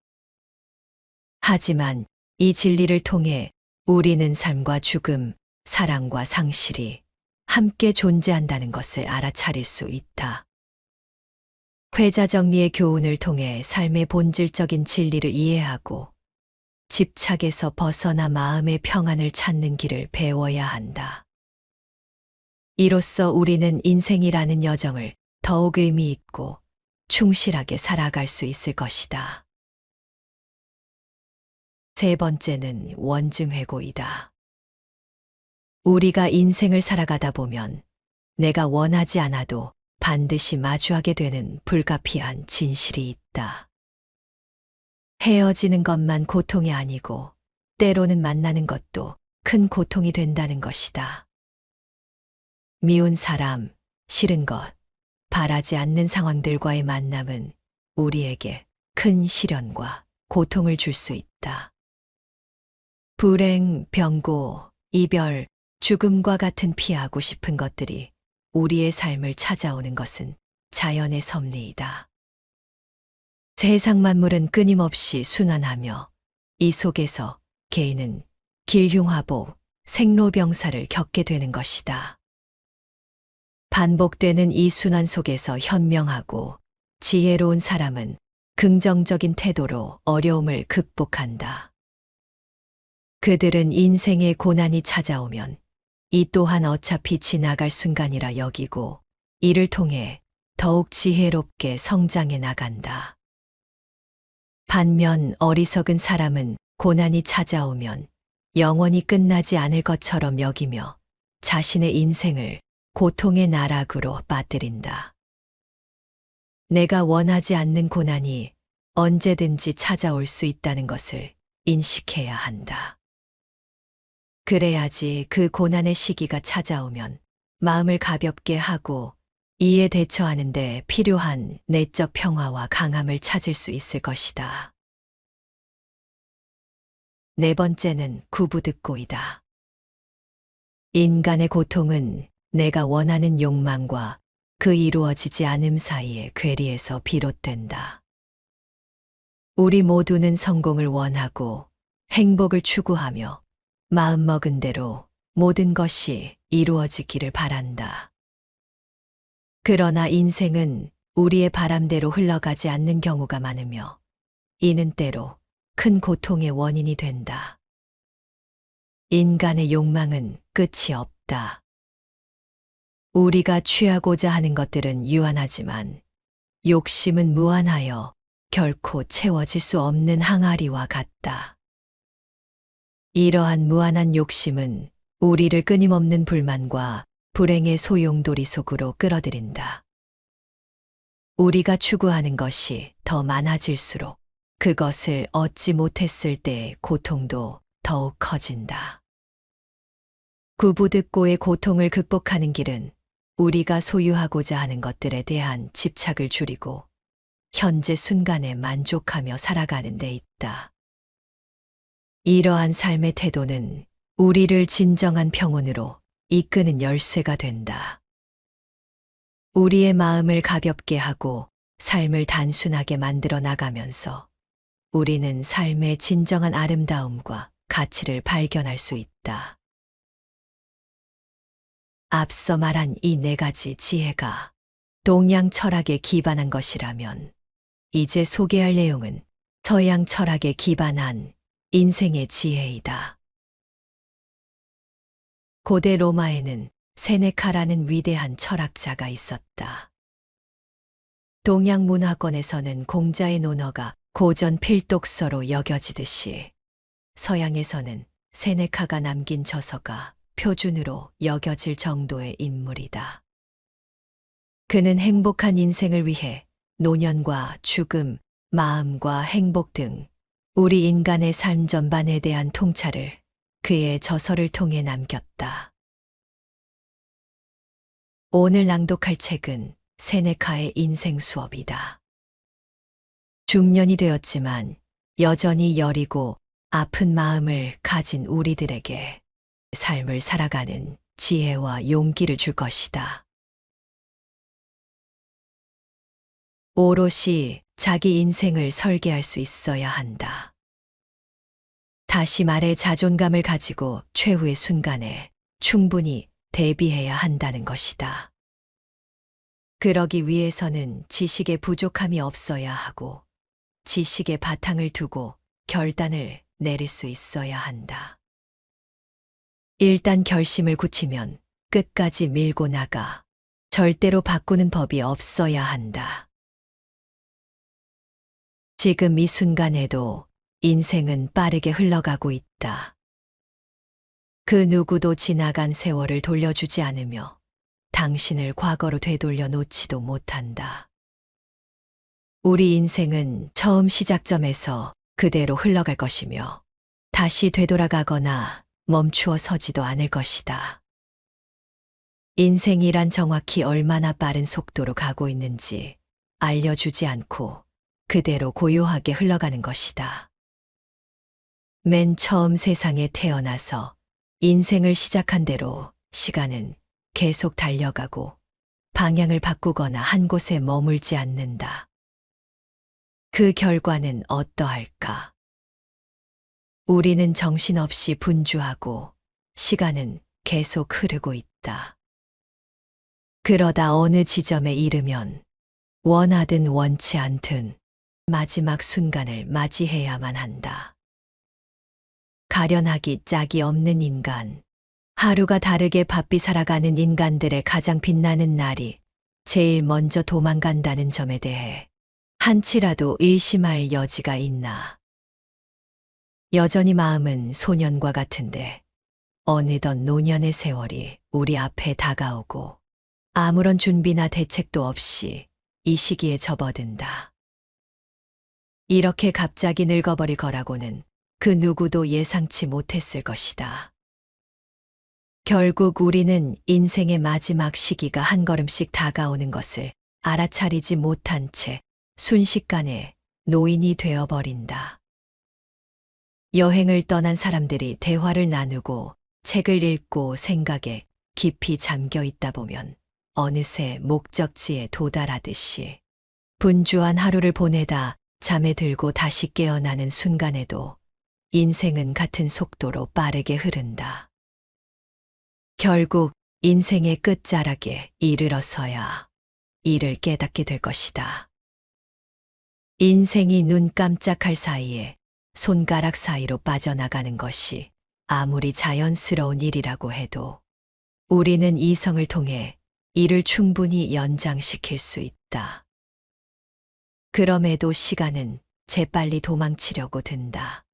하지만 이 진리를 통해 우리는 삶과 죽음, 사랑과 상실이 함께 존재한다는 것을 알아차릴 수 있다. 회자 정리의 교훈을 통해 삶의 본질적인 진리를 이해하고 집착에서 벗어나 마음의 평안을 찾는 길을 배워야 한다. 이로써 우리는 인생이라는 여정을 더욱 의미 있고 충실하게 살아갈 수 있을 것이다. 세 번째는 원증회고이다. 우리가 인생을 살아가다 보면 내가 원하지 않아도 반드시 마주하게 되는 불가피한 진실이 있다. 헤어지는 것만 고통이 아니고 때로는 만나는 것도 큰 고통이 된다는 것이다. 미운 사람, 싫은 것, 바라지 않는 상황들과의 만남은 우리에게 큰 시련과 고통을 줄 수 있다. 불행, 병고, 이별, 죽음과 같은 피하고 싶은 것들이 우리의 삶을 찾아오는 것은 자연의 섭리이다. 세상 만물은 끊임없이 순환하며 이 속에서 개인은 길흉화복, 생로병사를 겪게 되는 것이다. 반복되는 이 순환 속에서 현명하고 지혜로운 사람은 긍정적인 태도로 어려움을 극복한다. 그들은 인생의 고난이 찾아오면 이 또한 어차피 지나갈 순간이라 여기고 이를 통해 더욱 지혜롭게 성장해 나간다. 반면 어리석은 사람은 고난이 찾아오면 영원히 끝나지 않을 것처럼 여기며 자신의 인생을 고통의 나락으로 빠뜨린다. 내가 원하지 않는 고난이 언제든지 찾아올 수 있다는 것을 인식해야 한다. 그래야지 그 고난의 시기가 찾아오면 마음을 가볍게 하고 이에 대처하는 데 필요한 내적 평화와 강함을 찾을 수 있을 것이다. 네 번째는 구부듣고이다. 인간의 고통은 내가 원하는 욕망과 그 이루어지지 않음 사이의 괴리에서 비롯된다. 우리 모두는 성공을 원하고 행복을 추구하며 마음먹은 대로 모든 것이 이루어지기를 바란다. 그러나 인생은 우리의 바람대로 흘러가지 않는 경우가 많으며 이는 때로 큰 고통의 원인이 된다. 인간의 욕망은 끝이 없다. 우리가 취하고자 하는 것들은 유한하지만 욕심은 무한하여 결코 채워질 수 없는 항아리와 같다. 이러한 무한한 욕심은 우리를 끊임없는 불만과 불행의 소용돌이 속으로 끌어들인다. 우리가 추구하는 것이 더 많아질수록 그것을 얻지 못했을 때의 고통도 더욱 커진다. 구부듣고의 고통을 극복하는 길은 우리가 소유하고자 하는 것들에 대한 집착을 줄이고 현재 순간에 만족하며 살아가는 데 있다. 이러한 삶의 태도는 우리를 진정한 평온으로 이끄는 열쇠가 된다. 우리의 마음을 가볍게 하고 삶을 단순하게 만들어 나가면서 우리는 삶의 진정한 아름다움과 가치를 발견할 수 있다. 앞서 말한 이 네 가지 지혜가 동양 철학에 기반한 것이라면 이제 소개할 내용은 서양 철학에 기반한 인생의 지혜이다. 고대 로마에는 세네카라는 위대한 철학자가 있었다. 동양 문화권에서는 공자의 논어가 고전 필독서로 여겨지듯이 서양에서는 세네카가 남긴 저서가 표준으로 여겨질 정도의 인물이다. 그는 행복한 인생을 위해 노년과 죽음, 마음과 행복 등 우리 인간의 삶 전반에 대한 통찰을 그의 저서를 통해 남겼다. 오늘 낭독할 책은 세네카의 인생 수업이다. 중년이 되었지만 여전히 여리고 아픈 마음을 가진 우리들에게 삶을 살아가는 지혜와 용기를 줄 것이다. 오롯이 자기 인생을 설계할 수 있어야 한다. 다시 말해 자존감을 가지고 최후의 순간에 충분히 대비해야 한다는 것이다. 그러기 위해서는 지식의 부족함이 없어야 하고 지식의 바탕을 두고 결단을 내릴 수 있어야 한다. 일단 결심을 굳히면 끝까지 밀고 나가 절대로 바꾸는 법이 없어야 한다. 지금 이 순간에도 인생은 빠르게 흘러가고 있다. 그 누구도 지나간 세월을 돌려주지 않으며 당신을 과거로 되돌려 놓지도 못한다. 우리 인생은 처음 시작점에서 그대로 흘러갈 것이며 다시 되돌아가거나 멈추어 서지도 않을 것이다. 인생이란 정확히 얼마나 빠른 속도로 가고 있는지 알려주지 않고 그대로 고요하게 흘러가는 것이다. 맨 처음 세상에 태어나서 인생을 시작한 대로 시간은 계속 달려가고 방향을 바꾸거나 한 곳에 머물지 않는다. 그 결과는 어떠할까? 우리는 정신없이 분주하고 시간은 계속 흐르고 있다. 그러다 어느 지점에 이르면 원하든 원치 않든 마지막 순간을 맞이해야만 한다. 가련하기 짝이 없는 인간, 하루가 다르게 바삐 살아가는 인간들의 가장 빛나는 날이 제일 먼저 도망간다는 점에 대해 한치라도 의심할 여지가 있나. 여전히 마음은 소년과 같은데 어느덧 노년의 세월이 우리 앞에 다가오고 아무런 준비나 대책도 없이 이 시기에 접어든다. 이렇게 갑자기 늙어버릴 거라고는 그 누구도 예상치 못했을 것이다. 결국 우리는 인생의 마지막 시기가 한 걸음씩 다가오는 것을 알아차리지 못한 채 순식간에 노인이 되어버린다. 여행을 떠난 사람들이 대화를 나누고 책을 읽고 생각에 깊이 잠겨 있다 보면 어느새 목적지에 도달하듯이 분주한 하루를 보내다 잠에 들고 다시 깨어나는 순간에도 인생은 같은 속도로 빠르게 흐른다. 결국 인생의 끝자락에 이르러서야 이를 깨닫게 될 것이다. 인생이 눈 깜짝할 사이에 손가락 사이로 빠져나가는 것이 아무리 자연스러운 일이라고 해도 우리는 이성을 통해 이를 충분히 연장시킬 수 있다. 그럼에도 시간은 재빨리 도망치려고 든다.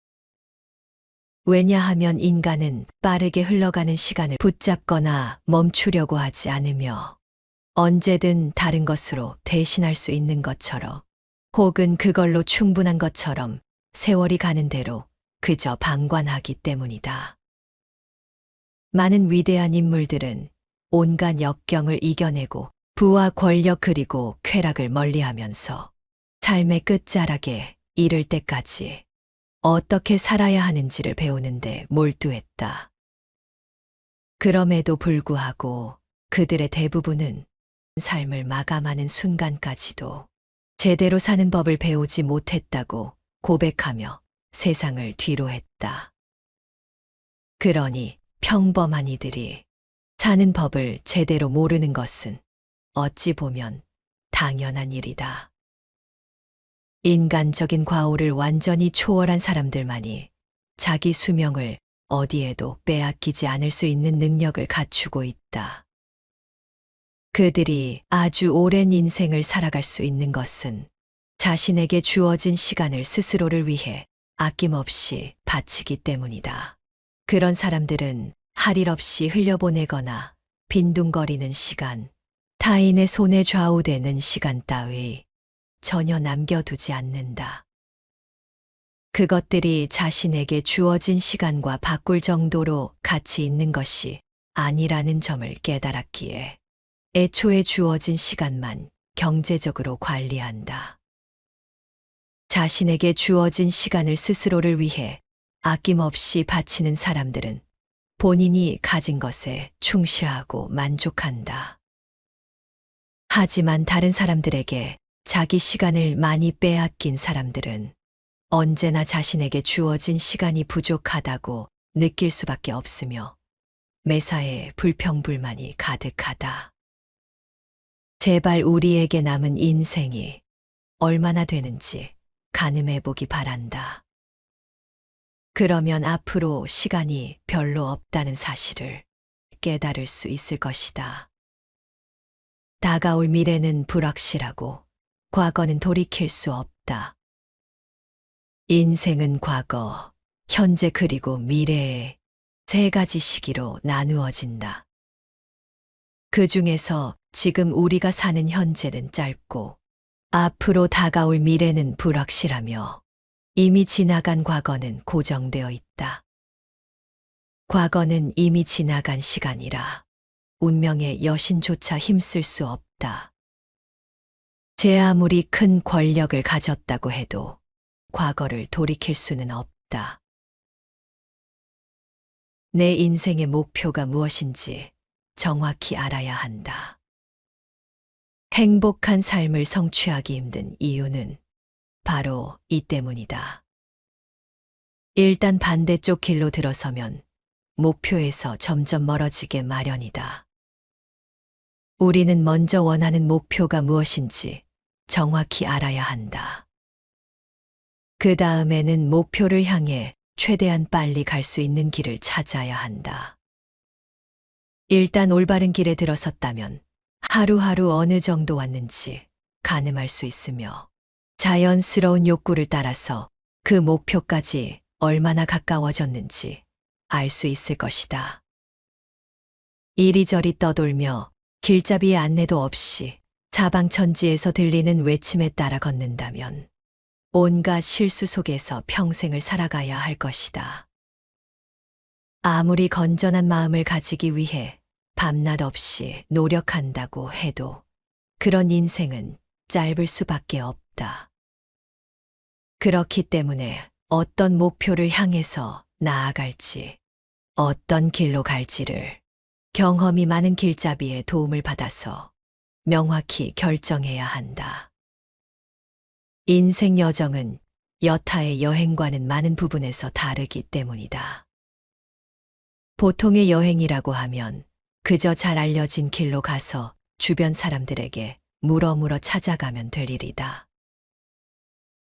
왜냐하면 인간은 빠르게 흘러가는 시간을 붙잡거나 멈추려고 하지 않으며 언제든 다른 것으로 대신할 수 있는 것처럼 혹은 그걸로 충분한 것처럼 세월이 가는 대로 그저 방관하기 때문이다. 많은 위대한 인물들은 온갖 역경을 이겨내고 부와 권력 그리고 쾌락을 멀리하면서 삶의 끝자락에 이를 때까지 어떻게 살아야 하는지를 배우는데 몰두했다. 그럼에도 불구하고 그들의 대부분은 삶을 마감하는 순간까지도 제대로 사는 법을 배우지 못했다고 고백하며 세상을 뒤로했다. 그러니 평범한 이들이 사는 법을 제대로 모르는 것은 어찌 보면 당연한 일이다. 인간적인 과오를 완전히 초월한 사람들만이 자기 수명을 어디에도 빼앗기지 않을 수 있는 능력을 갖추고 있다. 그들이 아주 오랜 인생을 살아갈 수 있는 것은 자신에게 주어진 시간을 스스로를 위해 아낌없이 바치기 때문이다. 그런 사람들은 할 일 없이 흘려보내거나 빈둥거리는 시간, 타인의 손에 좌우되는 시간 따위 전혀 남겨두지 않는다. 그것들이 자신에게 주어진 시간과 바꿀 정도로 가치 있는 것이 아니라는 점을 깨달았기에 애초에 주어진 시간만 경제적으로 관리한다. 자신에게 주어진 시간을 스스로를 위해 아낌없이 바치는 사람들은 본인이 가진 것에 충실하고 만족한다. 하지만 다른 사람들에게 자기 시간을 많이 빼앗긴 사람들은 언제나 자신에게 주어진 시간이 부족하다고 느낄 수밖에 없으며 매사에 불평불만이 가득하다. 제발 우리에게 남은 인생이 얼마나 되는지 가늠해 보기 바란다. 그러면 앞으로 시간이 별로 없다는 사실을 깨달을 수 있을 것이다. 다가올 미래는 불확실하고 과거는 돌이킬 수 없다. 인생은 과거, 현재 그리고 미래의 세 가지 시기로 나누어진다. 그 중에서 지금 우리가 사는 현재는 짧고 앞으로 다가올 미래는 불확실하며 이미 지나간 과거는 고정되어 있다. 과거는 이미 지나간 시간이라 운명의 여신조차 힘쓸 수 없다. 제 아무리 큰 권력을 가졌다고 해도 과거를 돌이킬 수는 없다. 내 인생의 목표가 무엇인지 정확히 알아야 한다. 행복한 삶을 성취하기 힘든 이유는 바로 이 때문이다. 일단 반대쪽 길로 들어서면 목표에서 점점 멀어지게 마련이다. 우리는 먼저 원하는 목표가 무엇인지 정확히 알아야 한다. 그 다음에는 목표를 향해 최대한 빨리 갈 수 있는 길을 찾아야 한다. 일단 올바른 길에 들어섰다면 하루하루 어느 정도 왔는지 가늠할 수 있으며 자연스러운 욕구를 따라서 그 목표까지 얼마나 가까워졌는지 알 수 있을 것이다. 이리저리 떠돌며 길잡이의 안내도 없이 사방천지에서 들리는 외침에 따라 걷는다면 온갖 실수 속에서 평생을 살아가야 할 것이다. 아무리 건전한 마음을 가지기 위해 밤낮 없이 노력한다고 해도 그런 인생은 짧을 수밖에 없다. 그렇기 때문에 어떤 목표를 향해서 나아갈지, 어떤 길로 갈지를 경험이 많은 길잡이의 도움을 받아서 명확히 결정해야 한다. 인생 여정은 여타의 여행과는 많은 부분에서 다르기 때문이다. 보통의 여행이라고 하면 그저 잘 알려진 길로 가서 주변 사람들에게 물어 찾아가면 될 일이다.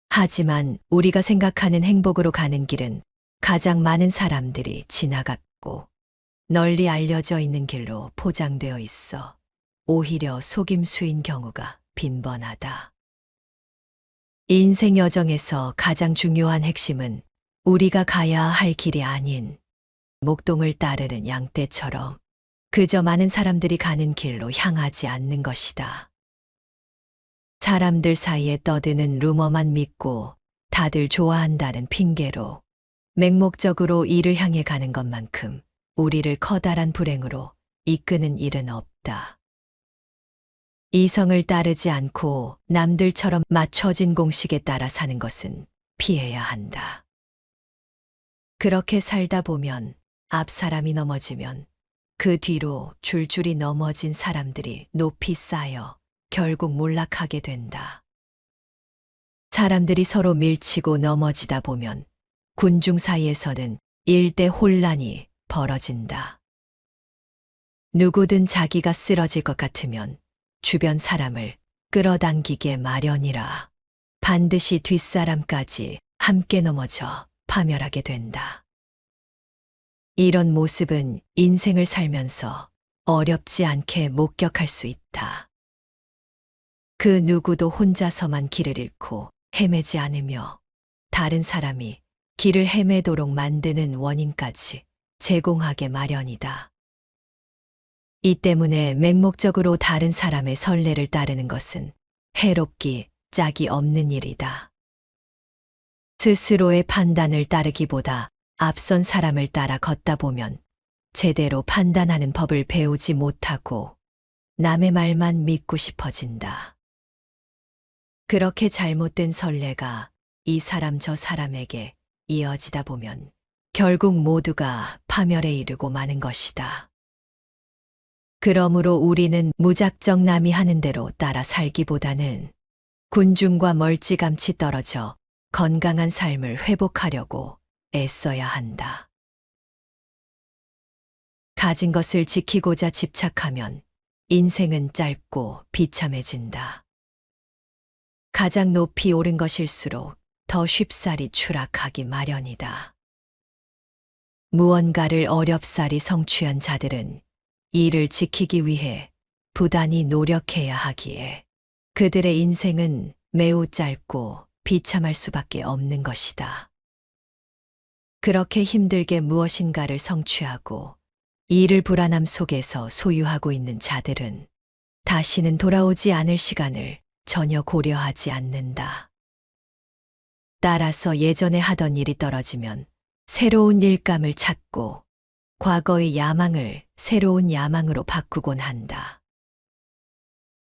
하지만 우리가 생각하는 행복으로 가는 길은 가장 많은 사람들이 지나갔고 널리 알려져 있는 길로 포장되어 있어 오히려 속임수인 경우가 빈번하다. 인생 여정에서 가장 중요한 핵심은 우리가 가야 할 길이 아닌 목동을 따르는 양떼처럼 그저 많은 사람들이 가는 길로 향하지 않는 것이다. 사람들 사이에 떠드는 루머만 믿고 다들 좋아한다는 핑계로 맹목적으로 이를 향해 가는 것만큼 우리를 커다란 불행으로 이끄는 일은 없다. 이성을 따르지 않고 남들처럼 맞춰진 공식에 따라 사는 것은 피해야 한다. 그렇게 살다 보면 앞 사람이 넘어지면 그 뒤로 줄줄이 넘어진 사람들이 높이 쌓여 결국 몰락하게 된다. 사람들이 서로 밀치고 넘어지다 보면 군중 사이에서는 일대 혼란이 벌어진다. 누구든 자기가 쓰러질 것 같으면 주변 사람을 끌어당기게 마련이라 반드시 뒷사람까지 함께 넘어져 파멸하게 된다. 이런 모습은 인생을 살면서 어렵지 않게 목격할 수 있다. 그 누구도 혼자서만 길을 잃고 헤매지 않으며 다른 사람이 길을 헤매도록 만드는 원인까지 제공하게 마련이다. 이 때문에 맹목적으로 다른 사람의 선례를 따르는 것은 해롭기 짝이 없는 일이다. 스스로의 판단을 따르기보다 앞선 사람을 따라 걷다 보면 제대로 판단하는 법을 배우지 못하고 남의 말만 믿고 싶어진다. 그렇게 잘못된 선례가 이 사람 저 사람에게 이어지다 보면 결국 모두가 파멸에 이르고 마는 것이다. 그러므로 우리는 무작정 남이 하는 대로 따라 살기보다는 군중과 멀찌감치 떨어져 건강한 삶을 회복하려고 애써야 한다. 가진 것을 지키고자 집착하면 인생은 짧고 비참해진다. 가장 높이 오른 것일수록 더 쉽사리 추락하기 마련이다. 무언가를 어렵사리 성취한 자들은 이를 지키기 위해 부단히 노력해야 하기에 그들의 인생은 매우 짧고 비참할 수밖에 없는 것이다. 그렇게 힘들게 무엇인가를 성취하고 이를 불안함 속에서 소유하고 있는 자들은 다시는 돌아오지 않을 시간을 전혀 고려하지 않는다. 따라서 예전에 하던 일이 떨어지면 새로운 일감을 찾고 과거의 야망을 새로운 야망으로 바꾸곤 한다.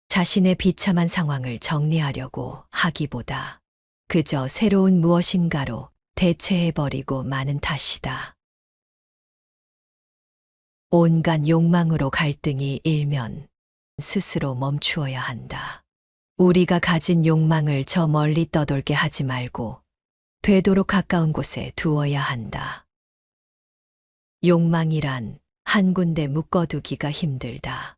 자신의 비참한 상황을 정리하려고 하기보다 그저 새로운 무엇인가로 대체해버리고 마는 탓이다. 온갖 욕망으로 갈등이 일면 스스로 멈추어야 한다. 우리가 가진 욕망을 저 멀리 떠돌게 하지 말고 되도록 가까운 곳에 두어야 한다. 욕망이란 한 군데 묶어두기가 힘들다.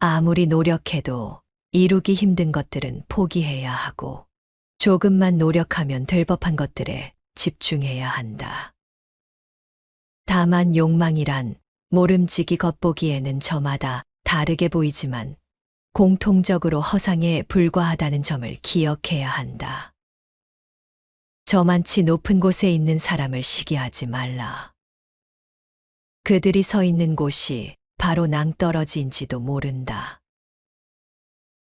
아무리 노력해도 이루기 힘든 것들은 포기해야 하고 조금만 노력하면 될 법한 것들에 집중해야 한다. 다만 욕망이란 모름지기 겉보기에는 저마다 다르게 보이지만 공통적으로 허상에 불과하다는 점을 기억해야 한다. 저만치 높은 곳에 있는 사람을 시기하지 말라. 그들이 서 있는 곳이 바로 낭떠러지인지도 모른다.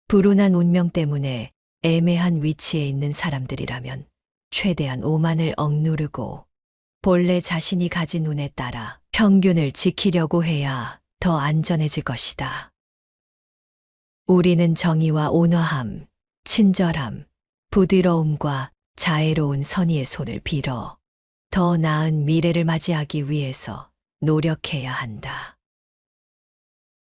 불운한 운명 때문에 애매한 위치에 있는 사람들이라면 최대한 오만을 억누르고 본래 자신이 가진 운에 따라 평균을 지키려고 해야 더 안전해질 것이다. 우리는 정의와 온화함, 친절함, 부드러움과 자애로운 선의의 손을 빌어 더 나은 미래를 맞이하기 위해서 노력해야 한다.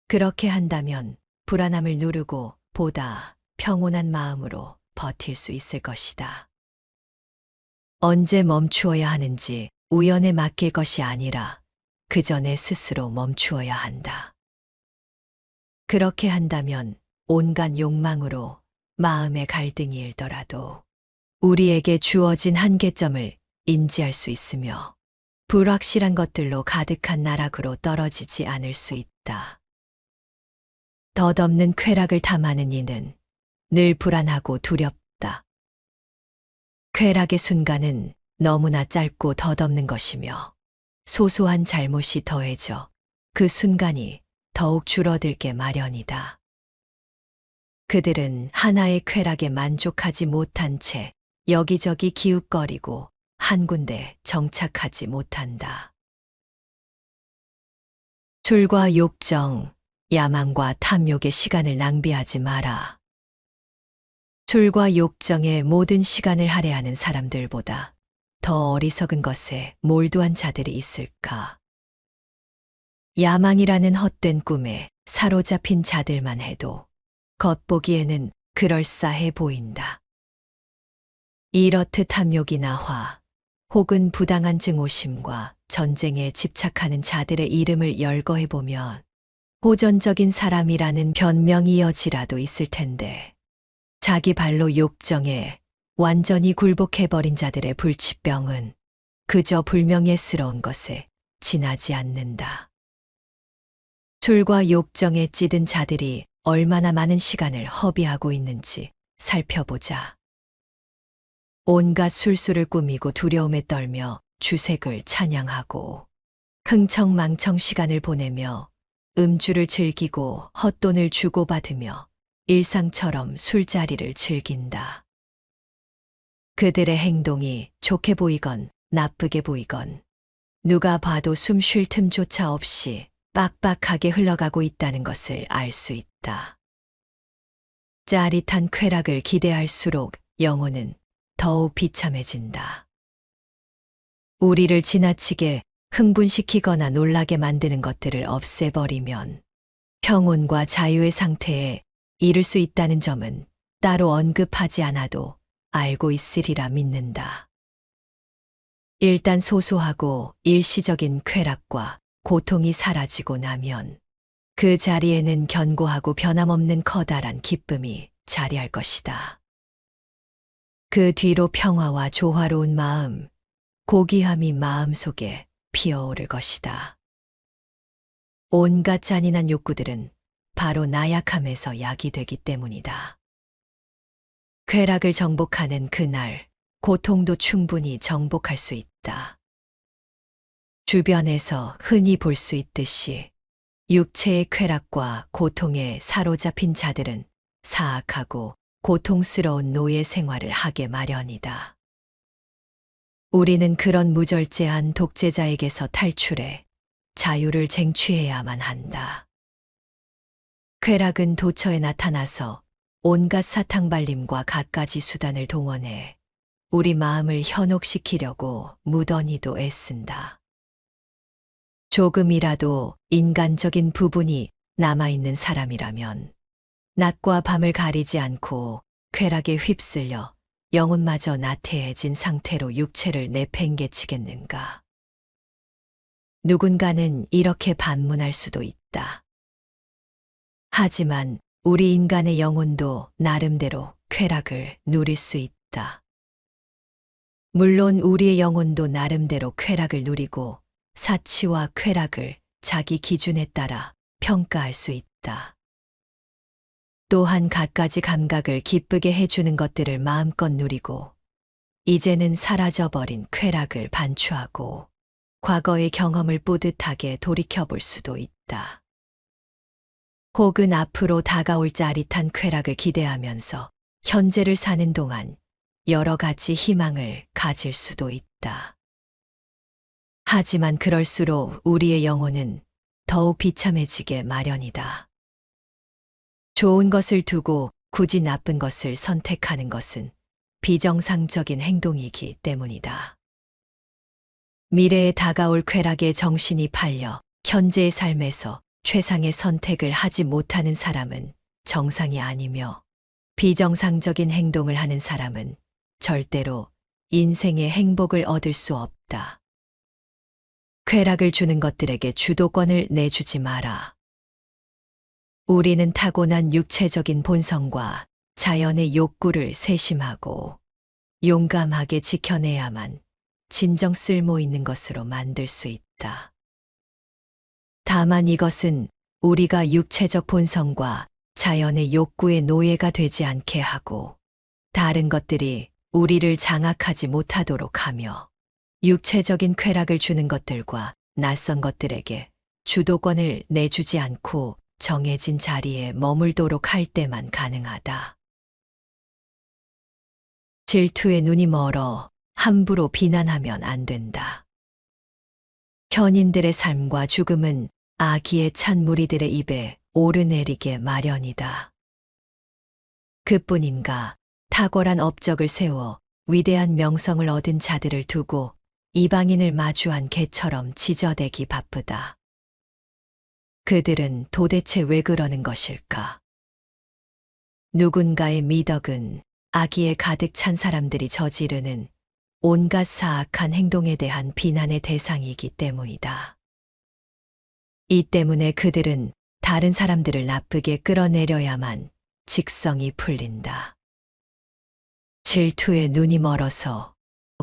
그렇게 한다면 불안함을 누르고 보다 평온한 마음으로 버틸 수 있을 것이다. 언제 멈추어야 하는지 우연에 맡길 것이 아니라 그 전에 스스로 멈추어야 한다. 그렇게 한다면 온갖 욕망으로 마음의 갈등이 일더라도 우리에게 주어진 한계점을 인지할 수 있으며 불확실한 것들로 가득한 나락으로 떨어지지 않을 수 있다. 덧없는 쾌락을 탐하는 이는 늘 불안하고 두렵다. 쾌락의 순간은 너무나 짧고 덧없는 것이며 소소한 잘못이 더해져 그 순간이 더욱 줄어들게 마련이다. 그들은 하나의 쾌락에 만족하지 못한 채 여기저기 기웃거리고 한 군데 정착하지 못한다. 술과 욕정, 야망과 탐욕의 시간을 낭비하지 마라. 술과 욕정에 모든 시간을 할애하는 사람들보다 더 어리석은 것에 몰두한 자들이 있을까? 야망이라는 헛된 꿈에 사로잡힌 자들만 해도 겉보기에는 그럴싸해 보인다. 이렇듯 탐욕이나 화, 혹은 부당한 증오심과 전쟁에 집착하는 자들의 이름을 열거해보면 호전적인 사람이라는 변명이 이어지라도 있을 텐데 자기 발로 욕정에 완전히 굴복해버린 자들의 불치병은 그저 불명예스러운 것에 지나지 않는다. 술과 욕정에 찌든 자들이 얼마나 많은 시간을 허비하고 있는지 살펴보자. 온갖 술수를 꾸미고 두려움에 떨며 주색을 찬양하고 흥청망청 시간을 보내며 음주를 즐기고 헛돈을 주고받으며 일상처럼 술자리를 즐긴다. 그들의 행동이 좋게 보이건 나쁘게 보이건 누가 봐도 숨 쉴 틈조차 없이 빡빡하게 흘러가고 있다는 것을 알 수 있다. 짜릿한 쾌락을 기대할수록 영혼은 더욱 비참해진다. 우리를 지나치게 흥분시키거나 놀라게 만드는 것들을 없애버리면 평온과 자유의 상태에 이를 수 있다는 점은 따로 언급하지 않아도 알고 있으리라 믿는다. 일단 소소하고 일시적인 쾌락과 고통이 사라지고 나면 그 자리에는 견고하고 변함없는 커다란 기쁨이 자리할 것이다. 그 뒤로 평화와 조화로운 마음, 고귀함이 마음속에 피어오를 것이다. 온갖 잔인한 욕구들은 바로 나약함에서 약이 되기 때문이다. 쾌락을 정복하는 그날, 고통도 충분히 정복할 수 있다. 주변에서 흔히 볼 수 있듯이 육체의 쾌락과 고통에 사로잡힌 자들은 사악하고 고통스러운 노예 생활을 하게 마련이다. 우리는 그런 무절제한 독재자에게서 탈출해 자유를 쟁취해야만 한다. 쾌락은 도처에 나타나서 온갖 사탕발림과 갖가지 수단을 동원해 우리 마음을 현혹시키려고 무던히도 애쓴다. 조금이라도 인간적인 부분이 남아있는 사람이라면 낮과 밤을 가리지 않고 쾌락에 휩쓸려 영혼마저 나태해진 상태로 육체를 내팽개치겠는가. 누군가는 이렇게 반문할 수도 있다. 하지만 우리 인간의 영혼도 나름대로 쾌락을 누릴 수 있다. 물론 우리의 영혼도 나름대로 쾌락을 누리고 사치와 쾌락을 자기 기준에 따라 평가할 수 있다. 또한 갖가지 감각을 기쁘게 해주는 것들을 마음껏 누리고 이제는 사라져버린 쾌락을 반추하고 과거의 경험을 뿌듯하게 돌이켜볼 수도 있다. 혹은 앞으로 다가올 짜릿한 쾌락을 기대하면서 현재를 사는 동안 여러 가지 희망을 가질 수도 있다. 하지만 그럴수록 우리의 영혼은 더욱 비참해지게 마련이다. 좋은 것을 두고 굳이 나쁜 것을 선택하는 것은 비정상적인 행동이기 때문이다. 미래에 다가올 쾌락에 정신이 팔려 현재의 삶에서 최상의 선택을 하지 못하는 사람은 정상이 아니며, 비정상적인 행동을 하는 사람은 절대로 인생의 행복을 얻을 수 없다. 쾌락을 주는 것들에게 주도권을 내주지 마라. 우리는 타고난 육체적인 본성과 자연의 욕구를 세심하고 용감하게 지켜내야만 진정 쓸모 있는 것으로 만들 수 있다. 다만 이것은 우리가 육체적 본성과 자연의 욕구의 노예가 되지 않게 하고, 다른 것들이 우리를 장악하지 못하도록 하며, 육체적인 쾌락을 주는 것들과 낯선 것들에게 주도권을 내주지 않고 정해진 자리에 머물도록 할 때만 가능하다. 질투에 눈이 멀어 함부로 비난하면 안 된다. 현인들의 삶과 죽음은 아기에 찬 무리들의 입에 오르내리게 마련이다. 그뿐인가 탁월한 업적을 세워 위대한 명성을 얻은 자들을 두고 이방인을 마주한 개처럼 지저대기 바쁘다. 그들은 도대체 왜 그러는 것일까? 누군가의 미덕은 악의에 가득 찬 사람들이 저지르는 온갖 사악한 행동에 대한 비난의 대상이기 때문이다. 이 때문에 그들은 다른 사람들을 나쁘게 끌어내려야만 직성이 풀린다. 질투에 눈이 멀어서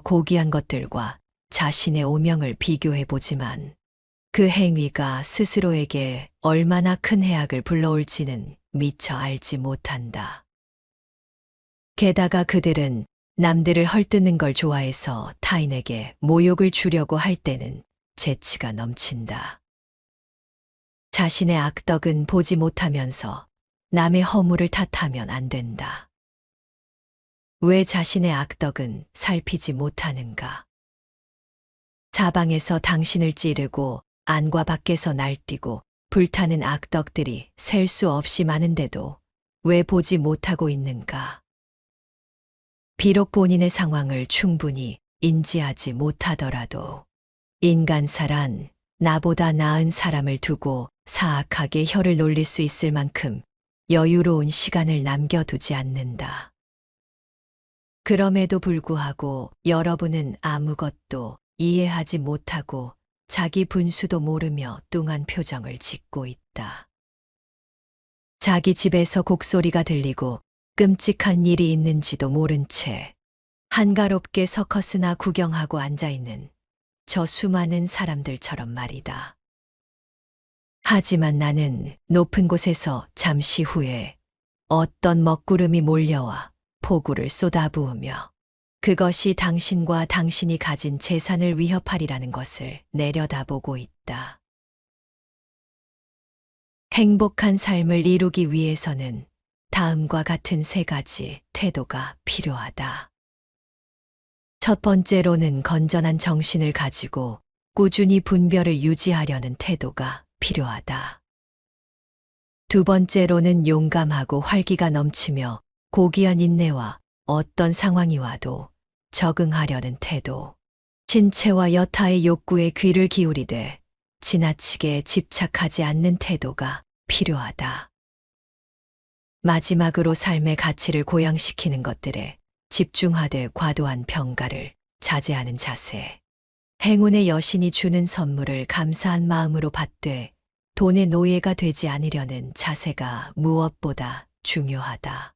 고귀한 것들과 자신의 오명을 비교해보지만 그 행위가 스스로에게 얼마나 큰 해악을 불러올지는 미처 알지 못한다. 게다가 그들은 남들을 헐뜯는 걸 좋아해서 타인에게 모욕을 주려고 할 때는 재치가 넘친다. 자신의 악덕은 보지 못하면서 남의 허물을 탓하면 안 된다. 왜 자신의 악덕은 살피지 못하는가? 사방에서 당신을 찌르고 안과 밖에서 날뛰고 불타는 악덕들이 셀 수 없이 많은데도 왜 보지 못하고 있는가? 비록 본인의 상황을 충분히 인지하지 못하더라도 인간사란 나보다 나은 사람을 두고 사악하게 혀를 놀릴 수 있을 만큼 여유로운 시간을 남겨두지 않는다. 그럼에도 불구하고 여러분은 아무것도 이해하지 못하고 자기 분수도 모르며 뚱한 표정을 짓고 있다. 자기 집에서 곡소리가 들리고 끔찍한 일이 있는지도 모른 채 한가롭게 서커스나 구경하고 앉아있는 저 수많은 사람들처럼 말이다. 하지만 나는 높은 곳에서 잠시 후에 어떤 먹구름이 몰려와 폭우를 쏟아부으며 그것이 당신과 당신이 가진 재산을 위협하리라는 것을 내려다보고 있다. 행복한 삶을 이루기 위해서는 다음과 같은 세 가지 태도가 필요하다. 첫 번째로는 건전한 정신을 가지고 꾸준히 분별을 유지하려는 태도가 필요하다. 두 번째로는 용감하고 활기가 넘치며 고귀한 인내와 어떤 상황이 와도 적응하려는 태도, 신체와 여타의 욕구에 귀를 기울이되 지나치게 집착하지 않는 태도가 필요하다. 마지막으로 삶의 가치를 고양시키는 것들에 집중하되 과도한 평가를 자제하는 자세. 행운의 여신이 주는 선물을 감사한 마음으로 받되 돈의 노예가 되지 않으려는 자세가 무엇보다 중요하다.